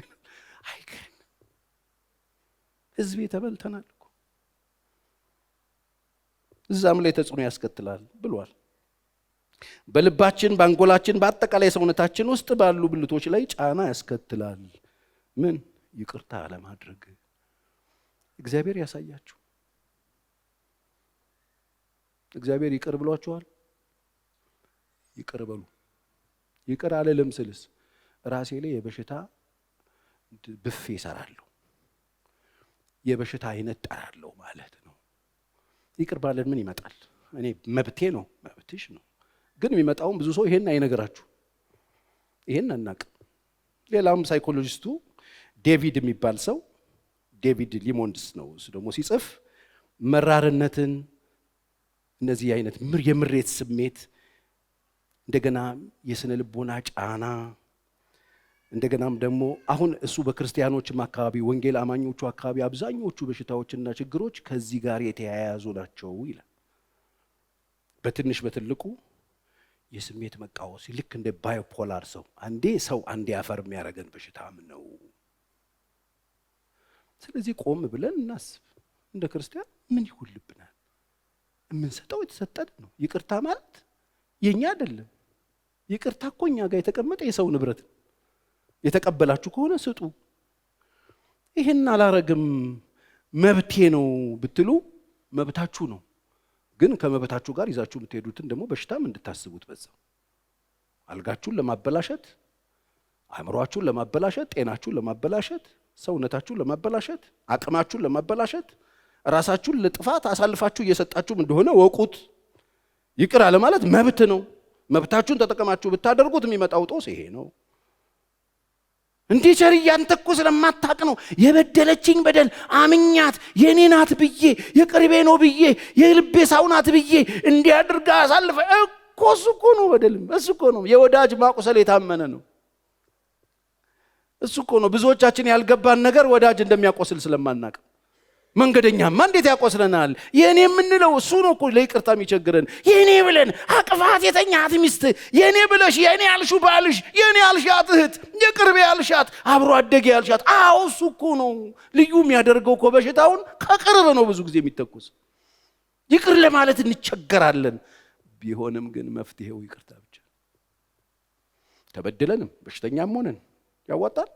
አይገን ህዝቤ ተበልተናል እኮ እዛም ላይ ተጽዕኖ ያስከትላል ብሏል። በልባችን፣ በአንጎላችን፣ በአጠቃላይ ሰውነታችን ውስጥ ባሉ ብልቶች ላይ ጫና ያስከትላል። ምን ይቅርታ አለማድረግ። እግዚአብሔር ያሳያችሁ። እግዚአብሔር ይቅር ብሏችኋል? ይቅር በሉ። ይቅር አልልም ስልስ ራሴ ላይ የበሽታ ብፌ እሰራለሁ፣ የበሽታ አይነት ጠራለሁ ማለት ነው። ይቅር ባለን ምን ይመጣል? እኔ መብቴ ነው፣ መብትሽ ነው። ግን የሚመጣውን ብዙ ሰው ይሄን አይነግራችሁ፣ ይሄን አናውቅም። ሌላም ሳይኮሎጂስቱ ዴቪድ የሚባል ሰው ዴቪድ ሊሞንድስ ነው። እሱ ደግሞ ሲጽፍ መራርነትን፣ እነዚህ አይነት የምሬት ስሜት፣ እንደገና የስነ ልቦና ጫና፣ እንደገናም ደግሞ አሁን እሱ በክርስቲያኖችም አካባቢ ወንጌል አማኞቹ አካባቢ አብዛኞቹ በሽታዎችና ችግሮች ከዚህ ጋር የተያያዙ ናቸው ይላል። በትንሽ በትልቁ የስሜት መቃወስ፣ ልክ እንደ ባይፖላር ሰው አንዴ ሰው አንዴ አፈር የሚያደርገን በሽታም ነው። ስለዚህ ቆም ብለን እናስብ። እንደ ክርስቲያን ምን ይጎልብናል? የምንሰጠው የተሰጠን ነው። ይቅርታ ማለት የኛ አይደለም። ይቅርታ እኮ እኛ ጋር የተቀመጠ የሰው ንብረት ነው። የተቀበላችሁ ከሆነ ስጡ። ይሄን አላረግም መብቴ ነው ብትሉ መብታችሁ ነው። ግን ከመብታችሁ ጋር ይዛችሁ የምትሄዱትን ደግሞ በሽታም እንድታስቡት በዛው አልጋችሁን ለማበላሸት፣ አእምሯችሁን ለማበላሸት፣ ጤናችሁን ለማበላሸት፣ ሰውነታችሁን ለማበላሸት፣ አቅማችሁን ለማበላሸት፣ ራሳችሁን ለጥፋት አሳልፋችሁ እየሰጣችሁም እንደሆነ ወቁት። ይቅር አለ ማለት መብት ነው። መብታችሁን ተጠቀማችሁ ብታደርጉት የሚመጣው ጦስ ይሄ ነው። እንዲህ ቸርዬ አንተ እኮ ስለማታውቅ ነው የበደለችኝ በደል አምኛት የኔ ናት ብዬ የቅርቤ ነው ብዬ የልቤ ሰው ናት ብዬ እንዲያድርጋ አሳልፈ እኮ እሱ እኮ ነው በደልም። እሱ እኮ ነው የወዳጅ ማቁሰል የታመነ ነው። እሱ እኮ ነው ብዙዎቻችን ያልገባን ነገር ወዳጅ እንደሚያቆስል ስለማናውቅ። መንገደኛማ እንዴት ያቆስለናል? የኔ የምንለው እሱ ነው እኮ ለይቅርታ የሚቸግረን። የኔ ብለን አቅፋት የተኛት ሚስት፣ የኔ ብለሽ የኔ ያልሽው ባልሽ፣ የኔ ያልሻት እህት፣ የቅርቤ ያልሻት አብሮ አደጌ ያልሻት፣ አዎ እሱ እኮ ነው ልዩ የሚያደርገው እኮ በሽታውን ከቅርብ ነው ብዙ ጊዜ የሚተኩስ። ይቅር ለማለት እንቸገራለን። ቢሆንም ግን መፍትሄው ይቅርታ ብቻ። ተበድለንም በሽተኛም ሆነን ያዋጣል?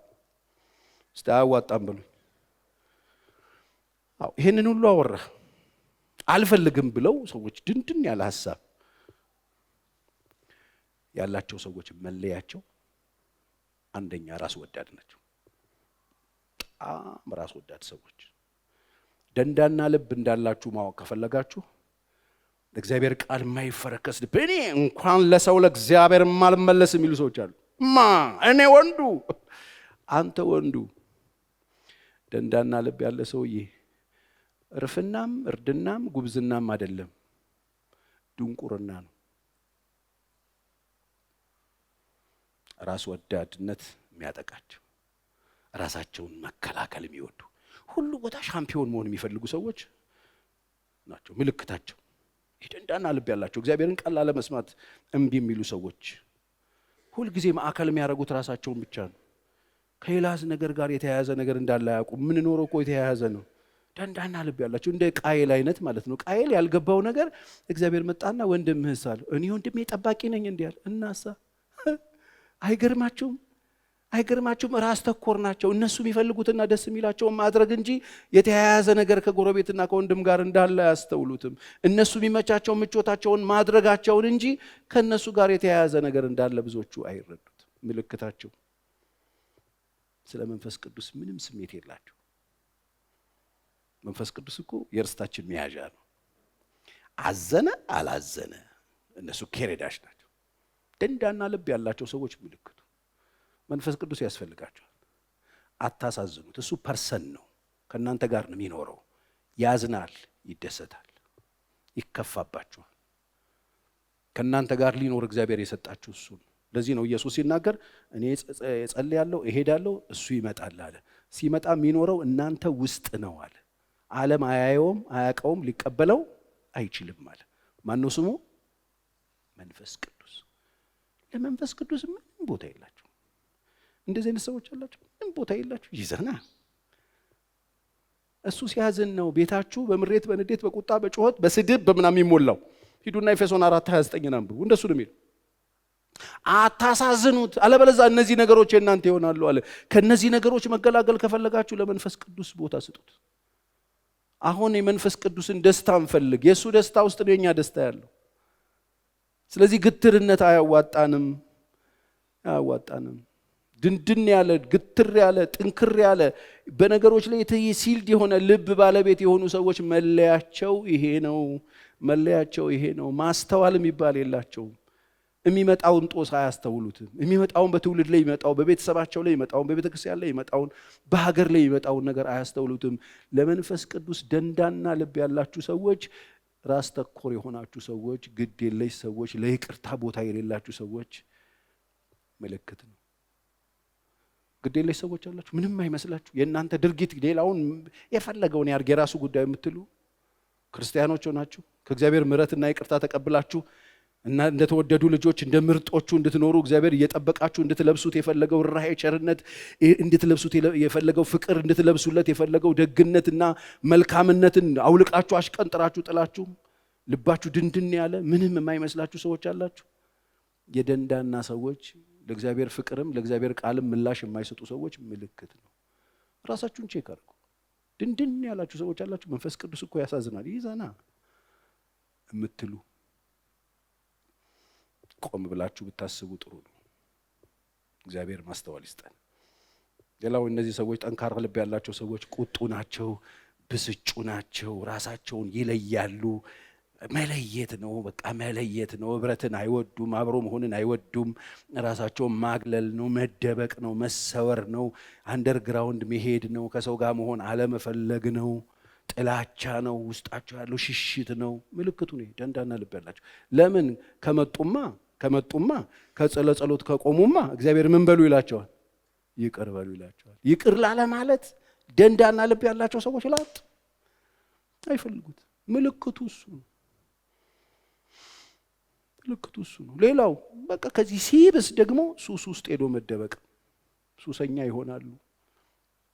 እስቲ አያዋጣም ብሎ ይሄንን ሁሉ አወራ። አልፈልግም ብለው ሰዎች ድንድን ያለ ሐሳብ ያላቸው ሰዎች መለያቸው አንደኛ ራስ ወዳድ ናቸው። በጣም ራስ ወዳድ ሰዎች። ደንዳና ልብ እንዳላችሁ ማወቅ ከፈለጋችሁ ለእግዚአብሔር ቃል የማይፈረከስ ልብ፣ እኔ እንኳን ለሰው ለእግዚአብሔር ማልመለስ የሚሉ ሰዎች አሉ። እኔ ወንዱ፣ አንተ ወንዱ። ደንዳና ልብ ያለ ሰውዬ እርፍናም እርድናም ጉብዝናም አይደለም፣ ድንቁርና ነው። ራስ ወዳድነት የሚያጠቃቸው፣ ራሳቸውን መከላከል የሚወዱ፣ ሁሉ ቦታ ሻምፒዮን መሆን የሚፈልጉ ሰዎች ናቸው ምልክታቸው። ደንዳና ልብ ያላቸው፣ እግዚአብሔርን ቃል ላለመስማት እምቢ የሚሉ ሰዎች፣ ሁልጊዜ ማዕከል የሚያደርጉት ራሳቸውን ብቻ ነው። ከሌላስ ነገር ጋር የተያያዘ ነገር እንዳለ አያውቁም። ምን ኖሮ እኮ የተያያዘ ነው። ደንዳና ልብ ያላቸው እንደ ቃየል አይነት ማለት ነው። ቃየል ያልገባው ነገር እግዚአብሔር መጣና ወንድምህስ አለ። እኔ ወንድሜ ጠባቂ ነኝ እንዲያል እናሳ አይገርማችሁም? አይገርማችሁም? ራስ ተኮር ናቸው። እነሱ የሚፈልጉትና ደስ የሚላቸውን ማድረግ እንጂ የተያያዘ ነገር ከጎረቤትና ከወንድም ጋር እንዳለ አያስተውሉትም። እነሱ የሚመቻቸው ምቾታቸውን ማድረጋቸውን እንጂ ከነሱ ጋር የተያያዘ ነገር እንዳለ ብዙዎቹ አይረዱት። ምልክታቸው ስለ መንፈስ ቅዱስ ምንም ስሜት የላቸው። መንፈስ ቅዱስ እኮ የርስታችን መያዣ ነው። አዘነ አላዘነ እነሱ ኬሬዳሽ ናቸው። ደንዳና ልብ ያላቸው ሰዎች ምልክቱ መንፈስ ቅዱስ ያስፈልጋቸዋል። አታሳዝኑት። እሱ ፐርሰን ነው፣ ከእናንተ ጋር ነው የሚኖረው። ያዝናል፣ ይደሰታል፣ ይከፋባቸዋል። ከእናንተ ጋር ሊኖር እግዚአብሔር የሰጣችሁ እሱ ነው። ለዚህ ነው ኢየሱስ ሲናገር እኔ እጸልያለሁ እሄዳለሁ እሱ ይመጣል አለ። ሲመጣ የሚኖረው እናንተ ውስጥ ነው አለ። ዓለም አያየውም አያውቀውም ሊቀበለው አይችልም አለ። ማን ነው ስሙ? መንፈስ ቅዱስ። ለመንፈስ ቅዱስ ምንም ቦታ የላችሁ። እንደዚህ አይነት ሰዎች አላችሁ፣ ምንም ቦታ የላችሁ። ይዘና እሱ ሲያዝን ነው ቤታችሁ በምሬት በንዴት በቁጣ በጩኸት በስድብ በምናምን የሚሞላው። ሂዱና ኤፌሶን 4:29 አንብቡ። እንደሱ ነው የሚለው። አታሳዝኑት አለበለዚያ እነዚህ ነገሮች የእናንተ ይሆናሉ አለ። ከነዚህ ነገሮች መገላገል ከፈለጋችሁ ለመንፈስ ቅዱስ ቦታ ስጡት። አሁን የመንፈስ ቅዱስን ደስታ እንፈልግ። የሱ ደስታ ውስጥ ነው የኛ ደስታ ያለው። ስለዚህ ግትርነት አያዋጣንም። ድንድን ያለ ግትር ያለ ጥንክር ያለ በነገሮች ላይ ሲልድ የሆነ ልብ ባለቤት የሆኑ ሰዎች መለያቸው ይሄ ነው። ማስተዋል የሚባል የላቸውም። የሚመጣውን ጦስ አያስተውሉትም። የሚመጣውን በትውልድ ላይ ይመጣው፣ በቤተሰባቸው ላይ ይመጣውን፣ በቤተክርስቲያን ላይ ይመጣውን፣ በሀገር ላይ ይመጣውን ነገር አያስተውሉትም። ለመንፈስ ቅዱስ ደንዳና ልብ ያላችሁ ሰዎች፣ ራስ ተኮር የሆናችሁ ሰዎች፣ ግድ የለሽ ሰዎች፣ ለይቅርታ ቦታ የሌላችሁ ሰዎች ምልክት ነው። ግድ የለሽ ሰዎች አላችሁ፣ ምንም አይመስላችሁ። የእናንተ ድርጊት ሌላውን የፈለገውን ያርግ የራሱ ጉዳይ የምትሉ ክርስቲያኖች ሆናችሁ ከእግዚአብሔር ምሕረትና ይቅርታ ተቀብላችሁ እና እንደተወደዱ ልጆች እንደ ምርጦቹ እንድትኖሩ እግዚአብሔር እየጠበቃችሁ እንድትለብሱት የፈለገው ርኅራኄ፣ ቸርነት እንድትለብሱት የፈለገው ፍቅር እንድትለብሱለት የፈለገው ደግነትና መልካምነትን አውልቃችሁ አሽቀንጥራችሁ ጥላችሁ ልባችሁ ድንድን ያለ ምንም የማይመስላችሁ ሰዎች አላችሁ። የደንዳና ሰዎች ለእግዚአብሔር ፍቅርም ለእግዚአብሔር ቃልም ምላሽ የማይሰጡ ሰዎች ምልክት ነው። ራሳችሁን ቼክ አድርጉ። ድንድን ያላችሁ ሰዎች አላችሁ። መንፈስ ቅዱስ እኮ ያሳዝናል ይዘና የምትሉ ቆም ብላችሁ ብታስቡ ጥሩ ነው። እግዚአብሔር ማስተዋል ይስጠን። ሌላው እነዚህ ሰዎች ጠንካራ ልብ ያላቸው ሰዎች ቁጡ ናቸው፣ ብስጩ ናቸው፣ ራሳቸውን ይለያሉ። መለየት ነው፣ በቃ መለየት ነው። ህብረትን አይወዱም፣ አብሮ መሆንን አይወዱም። ራሳቸውን ማግለል ነው፣ መደበቅ ነው፣ መሰወር ነው፣ አንደርግራውንድ መሄድ ነው፣ ከሰው ጋር መሆን አለመፈለግ ነው፣ ጥላቻ ነው፣ ውስጣቸው ያለው ሽሽት ነው። ምልክቱ ነው ደንዳና ልብ ያላቸው። ለምን ከመጡማ ከጸሎት ከቆሙማ እግዚአብሔር ምን በሉ ይላቸዋል? ይቅር በሉ ይላቸዋል። ይቅር ላለ ማለት ደንዳና ልብ ያላቸው ሰዎች ላጥ አይፈልጉት። ምልክቱ እሱ ነው። ሌላው በቃ ከዚህ ሲብስ ደግሞ ሱስ ውስጥ ሄዶ መደበቅ። ሱሰኛ ይሆናሉ።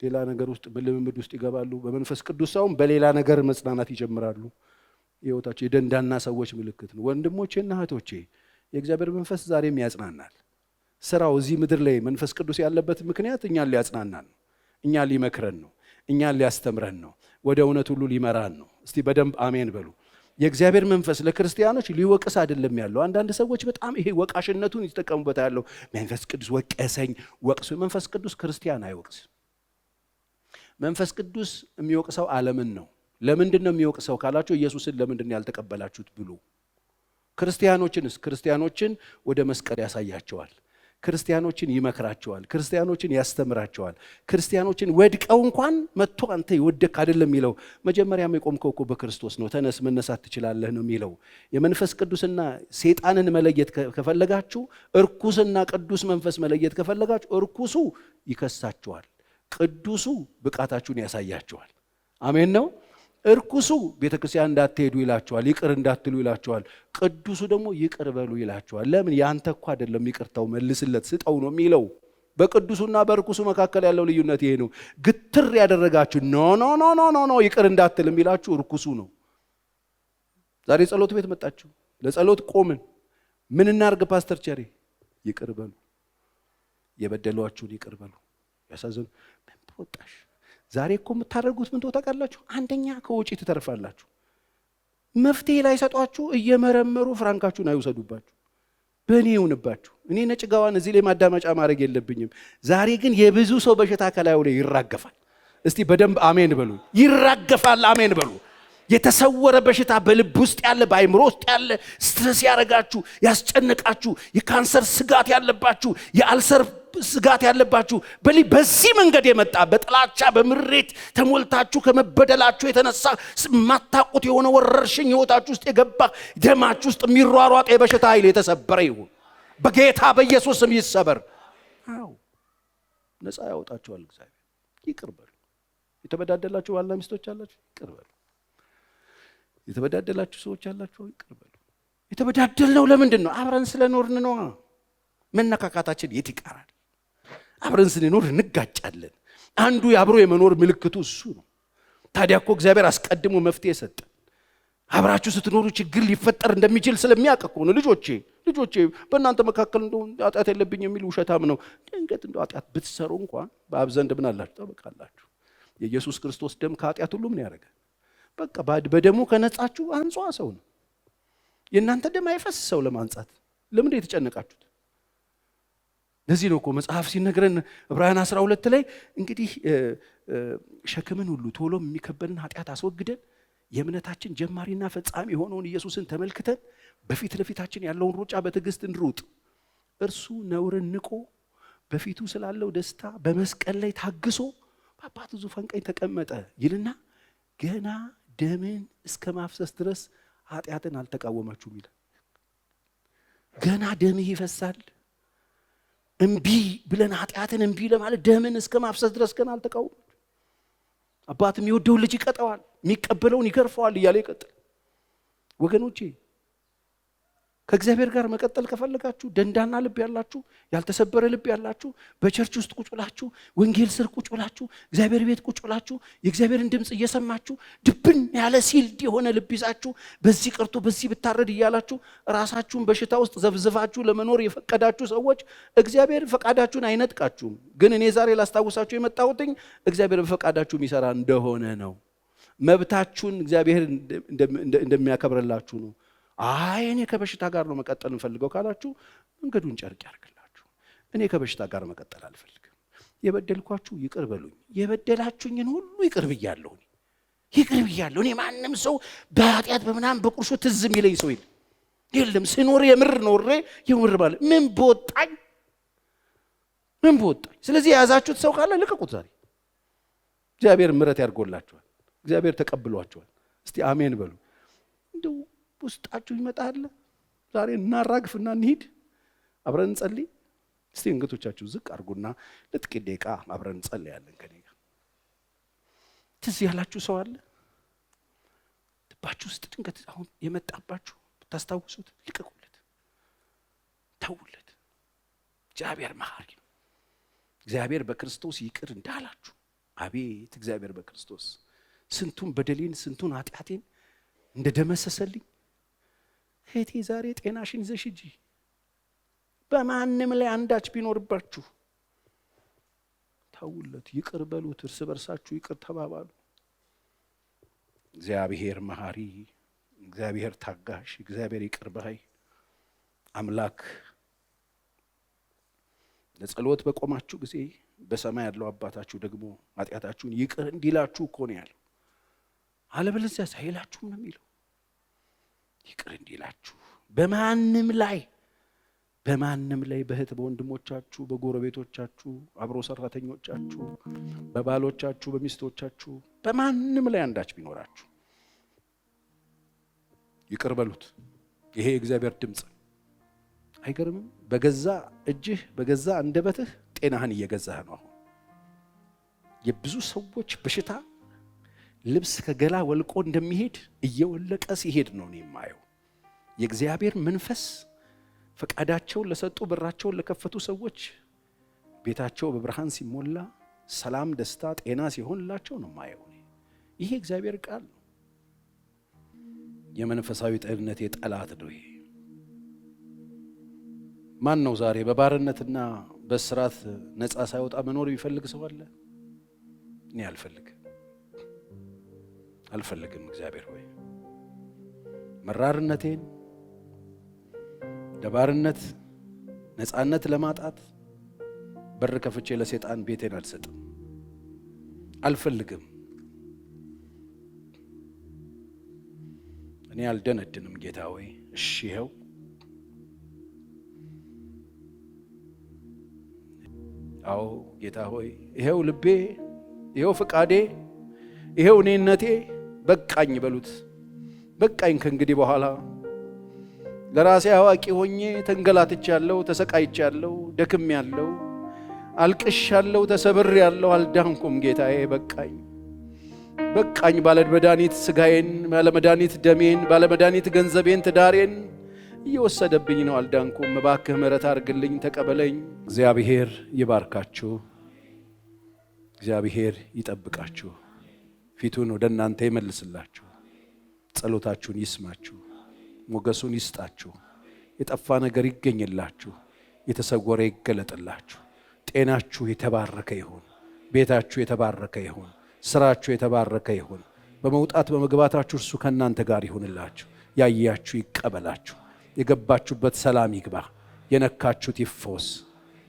ሌላ ነገር ውስጥ በልምምድ ውስጥ ይገባሉ። በመንፈስ ቅዱስ ሳይሆን በሌላ ነገር መጽናናት ይጀምራሉ። ህይወታቸው የደንዳና ሰዎች ምልክት ነው። ወንድሞቼና እህቶቼ የእግዚአብሔር መንፈስ ዛሬም ያጽናናል። ስራው እዚህ ምድር ላይ መንፈስ ቅዱስ ያለበት ምክንያት እኛን ሊያጽናናን ነው፣ እኛን ሊመክረን ነው፣ እኛን ሊያስተምረን ነው፣ ወደ እውነት ሁሉ ሊመራን ነው። እስቲ በደንብ አሜን በሉ። የእግዚአብሔር መንፈስ ለክርስቲያኖች ሊወቅስ አይደለም ያለው። አንዳንድ ሰዎች በጣም ይሄ ወቃሽነቱን ይተቀሙበት ያለው መንፈስ ቅዱስ ወቀሰኝ ወቅሱ። መንፈስ ቅዱስ ክርስቲያን አይወቅስ። መንፈስ ቅዱስ የሚወቅሰው ዓለምን ነው። ለምንድን ነው የሚወቅሰው ካላችሁ ኢየሱስን ለምንድን ነው ያልተቀበላችሁት ብሎ ክርስቲያኖችን ወደ መስቀል ያሳያቸዋል። ክርስቲያኖችን ይመክራቸዋል። ክርስቲያኖችን ያስተምራቸዋል። ክርስቲያኖችን ወድቀው እንኳን መጥቶ አንተ ይወደቅ አይደለም የሚለው፣ መጀመሪያም የቆምከው እኮ በክርስቶስ ነው፣ ተነስ መነሳት ትችላለህ ነው የሚለው። የመንፈስ ቅዱስና ሰይጣንን መለየት ከፈለጋችሁ፣ እርኩስና ቅዱስ መንፈስ መለየት ከፈለጋችሁ፣ እርኩሱ ይከሳችኋል፣ ቅዱሱ ብቃታችሁን ያሳያችኋል። አሜን ነው። እርኩሱ ቤተክርስቲያን እንዳትሄዱ ይላችኋል፣ ይቅር እንዳትሉ ይላችኋል። ቅዱሱ ደግሞ ይቅር በሉ ይላችኋል። ለምን? ያንተ እኮ አይደለም ይቅርታው፣ መልስለት፣ ስጠው ነው የሚለው። በቅዱሱና በእርኩሱ መካከል ያለው ልዩነት ይሄ ነው። ግትር ያደረጋችሁ ኖ ይቅር እንዳትል የሚላችሁ እርኩሱ ነው። ዛሬ ጸሎት ቤት መጣችሁ፣ ለጸሎት ቆምን። ምን እናርግ ፓስተር ቸሬ? ይቅር በሉ፣ የበደሏችሁን ይቅር በሉ። ያሳዝኑ ምን ተወጣሽ? ዛሬ እኮ የምታደርጉት ምን ታውቃላችሁ? አንደኛ ከወጪ ትተርፋላችሁ። መፍትሄ ላይ ሰጧችሁ፣ እየመረመሩ ፍራንካችሁን አይውሰዱባችሁ፣ በእኔ ይሁንባችሁ። እኔ ነጭ ጋዋን እዚህ ላይ ማዳመጫ ማድረግ የለብኝም። ዛሬ ግን የብዙ ሰው በሽታ ከላዩ ላይ ይራገፋል። እስቲ በደንብ አሜን በሉ። ይራገፋል። አሜን በሉ። የተሰወረ በሽታ በልብ ውስጥ ያለ፣ በአይምሮ ውስጥ ያለ፣ ስትረስ ያረጋችሁ፣ ያስጨነቃችሁ፣ የካንሰር ስጋት ያለባችሁ፣ የአልሰር ስጋት ያለባችሁ በዚህ መንገድ የመጣ በጥላቻ በምሬት ተሞልታችሁ ከመበደላችሁ የተነሳ ማታቁት የሆነ ወረርሽኝ ህይወታችሁ ውስጥ የገባ ደማችሁ ውስጥ የሚሯሯጥ የበሽታ ኃይል የተሰበረ ይሁን በጌታ በኢየሱስ ስም ይሰበር። አዎ ነፃ ያወጣችኋል እግዚአብሔር። ይቅር በሉ። የተበዳደላችሁ ባልና ሚስቶች አላችሁ፣ ይቅር በሉ። የተበዳደላችሁ ሰዎች አላችሁ፣ ይቅር በሉ። የተበዳደልነው ለምንድን ነው? አብረን ስለኖርን ነው። መነካካታችን የት ይቀራል? አብረን ስንኖር እንጋጫለን። አንዱ የአብሮ የመኖር ምልክቱ እሱ ነው። ታዲያ እኮ እግዚአብሔር አስቀድሞ መፍትሄ ሰጠ። አብራችሁ ስትኖሩ ችግር ሊፈጠር እንደሚችል ስለሚያውቅ እኮ ነው። ልጆቼ በእናንተ መካከል እንደው ኃጢአት የለብኝ የሚል ውሸታም ነው። ድንገት እንደው ኃጢአት ብትሰሩ እንኳን በአብ ዘንድ ምን አላችሁ? ጠበቃላችሁ። የኢየሱስ ክርስቶስ ደም ከኃጢአት ሁሉ ምን ያደርጋል? በቃ በደሙ ከነጻችሁ አንጿ ሰው ነው። የእናንተ ደም አይፈስ ሰው ለማንጻት። ለምን የተጨነቃችሁት? ለዚህ ነው እኮ መጽሐፍ ሲነግረን ዕብራውያን 12 ላይ እንግዲህ ሸክምን ሁሉ ቶሎ የሚከበንን ኃጢአት አስወግደን የእምነታችን ጀማሪና ፈጻሚ የሆነውን ኢየሱስን ተመልክተን በፊት ለፊታችን ያለውን ሩጫ በትዕግስት እንሩጥ። እርሱ ነውርን ንቆ በፊቱ ስላለው ደስታ በመስቀል ላይ ታግሶ በአባቱ ዙፋን ቀኝ ተቀመጠ ይልና ገና ደምን እስከ ማፍሰስ ድረስ ኃጢአትን አልተቃወማችሁም ይላል። ገና ደምህ ይፈሳል። እምቢ ብለን ኃጢአትን እምቢ ለማለት ደምን እስከ ማፍሰስ ድረስ ገና አልተቃወማችሁም። አባት የሚወደውን ልጅ ይቀጣዋል፣ የሚቀበለውን ይገርፈዋል እያለ ይቀጥል። ወገኖቼ ከእግዚአብሔር ጋር መቀጠል ከፈለጋችሁ ደንዳና ልብ ያላችሁ፣ ያልተሰበረ ልብ ያላችሁ፣ በቸርች ውስጥ ቁጭ ብላችሁ ወንጌል ስር ቁጭ ብላችሁ እግዚአብሔር ቤት ቁጭ ብላችሁ የእግዚአብሔርን ድምጽ እየሰማችሁ ድብን ያለ ሲልድ የሆነ ልብ ይዛችሁ በዚህ ቀርቶ በዚህ ብታረድ እያላችሁ ራሳችሁን በሽታ ውስጥ ዘፍዝፋችሁ ለመኖር የፈቀዳችሁ ሰዎች እግዚአብሔር ፈቃዳችሁን አይነጥቃችሁም። ግን እኔ ዛሬ ላስታውሳችሁ የመጣሁትኝ እግዚአብሔር በፈቃዳችሁ የሚሰራ እንደሆነ ነው። መብታችሁን እግዚአብሔር እንደሚያከብርላችሁ ነው። እኔ ከበሽታ ጋር ነው መቀጠል እንፈልገው ካላችሁ መንገዱን ጨርቅ ያርግላችሁ። እኔ ከበሽታ ጋር መቀጠል አልፈልግም። የበደልኳችሁ ይቅር በሉኝ። የበደላችሁኝን ሁሉ ይቅር ብያለሁ። እኔ ማንም ሰው በኃጢአት በምናምን በቁርሾ ትዝ የሚለኝ ሰው የለም። ስኖር የምር ኖሬ የምር ማለት ምን በወጣኝ። ስለዚህ የያዛችሁት ሰው ካለ ልቀቁት። ዛሬ እግዚአብሔር ምሕረት ያድርጎላችኋል። እግዚአብሔር ተቀብሏችኋል። እስቲ አሜን በሉ። እንደው ውስጣችሁ ይመጣል። ዛሬ እናራግፍና እንሂድ፣ አብረን እንጸልይ። እስቲ እንግቶቻችሁ ዝቅ አድርጉና ለጥቂት ደቂቃ አብረን እንጸልያለን ከኔ ጋር። ትዝ ያላችሁ ሰው አለ ልባችሁ ውስጥ ድንገት አሁን የመጣባችሁ ብታስታውሱት ልቀቁለት፣ ተውለት። እግዚአብሔር መሐሪ ነው። እግዚአብሔር በክርስቶስ ይቅር እንዳላችሁ አቤት እግዚአብሔር በክርስቶስ ስንቱን በደሌን ስንቱን ኃጢአቴን እንደደመሰሰልኝ። እህቴ ዛሬ ጤናሽን ይዘሽ ሂጂ። በማንም ላይ አንዳች ቢኖርባችሁ ተውለት፣ ይቅር በሉት። እርስ በርሳችሁ ይቅር ተባባሉ። እግዚአብሔር መሐሪ፣ እግዚአብሔር ታጋሽ፣ እግዚአብሔር ይቅር ባይ አምላክ ለጸሎት በቆማችሁ ጊዜ በሰማይ ያለው አባታችሁ ደግሞ ኃጢአታችሁን ይቅር እንዲላችሁ እኮ ነው ያለው። አለበለዚያ ሳይላችሁም ነው የሚለው። ይቅር እንዲላችሁ በማንም ላይ በእህት በወንድሞቻችሁ፣ በጎረቤቶቻችሁ፣ አብሮ ሰራተኞቻችሁ፣ በባሎቻችሁ፣ በሚስቶቻችሁ በማንም ላይ አንዳች ቢኖራችሁ ይቅር በሉት። ይሄ የእግዚአብሔር ድምጽ አይገርምም? በገዛ እጅህ በገዛ አንደበትህ ጤናህን እየገዛህ ነው። አሁን የብዙ ሰዎች በሽታ ልብስ ከገላ ወልቆ እንደሚሄድ እየወለቀ ሲሄድ ነው የማየው። የእግዚአብሔር መንፈስ ፈቃዳቸውን ለሰጡ በራቸውን ለከፈቱ ሰዎች ቤታቸው በብርሃን ሲሞላ ሰላም፣ ደስታ፣ ጤና ሲሆንላቸው ነው የማየው። ይሄ እግዚአብሔር ቃል ነው። የመንፈሳዊ ጤንነት የጠላት ነው ይሄ። ማን ነው ዛሬ በባርነትና በስራት ነፃ ሳይወጣ መኖር የሚፈልግ ሰው አለ? እኔ አልፈልግም። እግዚአብሔር ሆይ መራርነቴን ለባርነት ነፃነት ለማጣት በር ከፍቼ ለሰይጣን ቤቴን አልሰጥም። አልፈልግም። እኔ አልደነድንም። ጌታ ሆይ እሺ ይኸው አዎ ጌታ ሆይ ይሄው ልቤ፣ ይሄው ፍቃዴ፣ ይሄው እኔነቴ በቃኝ በሉት። በቃኝ ከእንግዲህ በኋላ ለራሴ አዋቂ ሆኜ ተንገላትቻለሁ፣ ተሰቃይቻለሁ፣ ደክሜያለሁ፣ አልቅሻለሁ፣ ተሰብሬያለሁ፣ አልዳንኩም። ጌታዬ በቃኝ በቃኝ። ባለመድኃኒት ስጋዬን፣ ባለመድኃኒት ደሜን፣ ባለመድኃኒት ገንዘቤን፣ ትዳሬን እየወሰደብኝ ነው፣ አልዳንኩም። እባክህ ምሕረት አድርግልኝ፣ ተቀበለኝ። እግዚአብሔር ይባርካችሁ፣ እግዚአብሔር ይጠብቃችሁ፣ ፊቱን ወደ እናንተ ይመልስላችሁ፣ ጸሎታችሁን ይስማችሁ፣ ሞገሱን ይስጣችሁ፣ የጠፋ ነገር ይገኝላችሁ፣ የተሰወረ ይገለጥላችሁ። ጤናችሁ የተባረከ ይሁን፣ ቤታችሁ የተባረከ ይሁን፣ ስራችሁ የተባረከ ይሁን። በመውጣት በመግባታችሁ እርሱ ከእናንተ ጋር ይሁንላችሁ። ያያችሁ ይቀበላችሁ፣ የገባችሁበት ሰላም ይግባ፣ የነካችሁት ይፈወስ።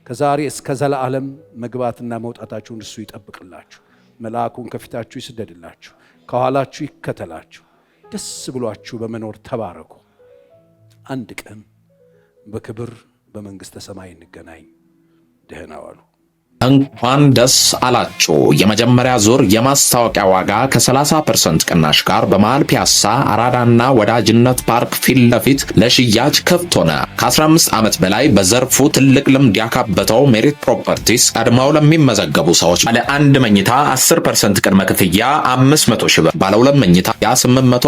ከዛሬ እስከ ዘላለም መግባትና መውጣታችሁን እርሱ ይጠብቅላችሁ። መልአኩን ከፊታችሁ ይስደድላችሁ፣ ከኋላችሁ ይከተላችሁ። ደስ ብሏችሁ በመኖር ተባረኩ። አንድ ቀን በክብር በመንግሥተ ሰማይ እንገናኝ። ደህና ዋሉ። እንኳን ደስ አላችሁ። የመጀመሪያ ዙር የማስታወቂያ ዋጋ ከ30% ቅናሽ ጋር በመሃል ፒያሳ አራዳና ወዳጅነት ፓርክ ፊት ለፊት ለሽያጭ ክፍት ሆነ። ከ15 ዓመት በላይ በዘርፉ ትልቅ ልምድ ያካበተው ሜሪት ፕሮፐርቲስ ቀድመው ለሚመዘገቡ ሰዎች ባለ 1 መኝታ 10% ቅድመ ክፍያ 500 ሺህ ብር፣ ባለ 2 መኝታ 840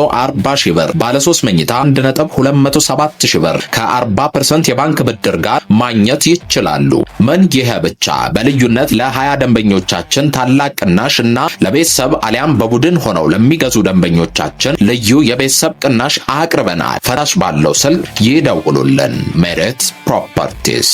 ሺህ ብር፣ ባለ 3 መኝታ 1.207 ሺህ ብር ከ40% የባንክ ብድር ጋር ማግኘት ይችላሉ። ምን ይሄ ብቻ! በልዩነት ለ20 ደንበኞቻችን ታላቅ ቅናሽ እና ለቤተሰብ አሊያም በቡድን ሆነው ለሚገዙ ደንበኞቻችን ልዩ የቤተሰብ ቅናሽ አቅርበናል። ፈራሽ ባለው ስልክ ይደውሉልን። ሜሪት ፕሮፐርቲስ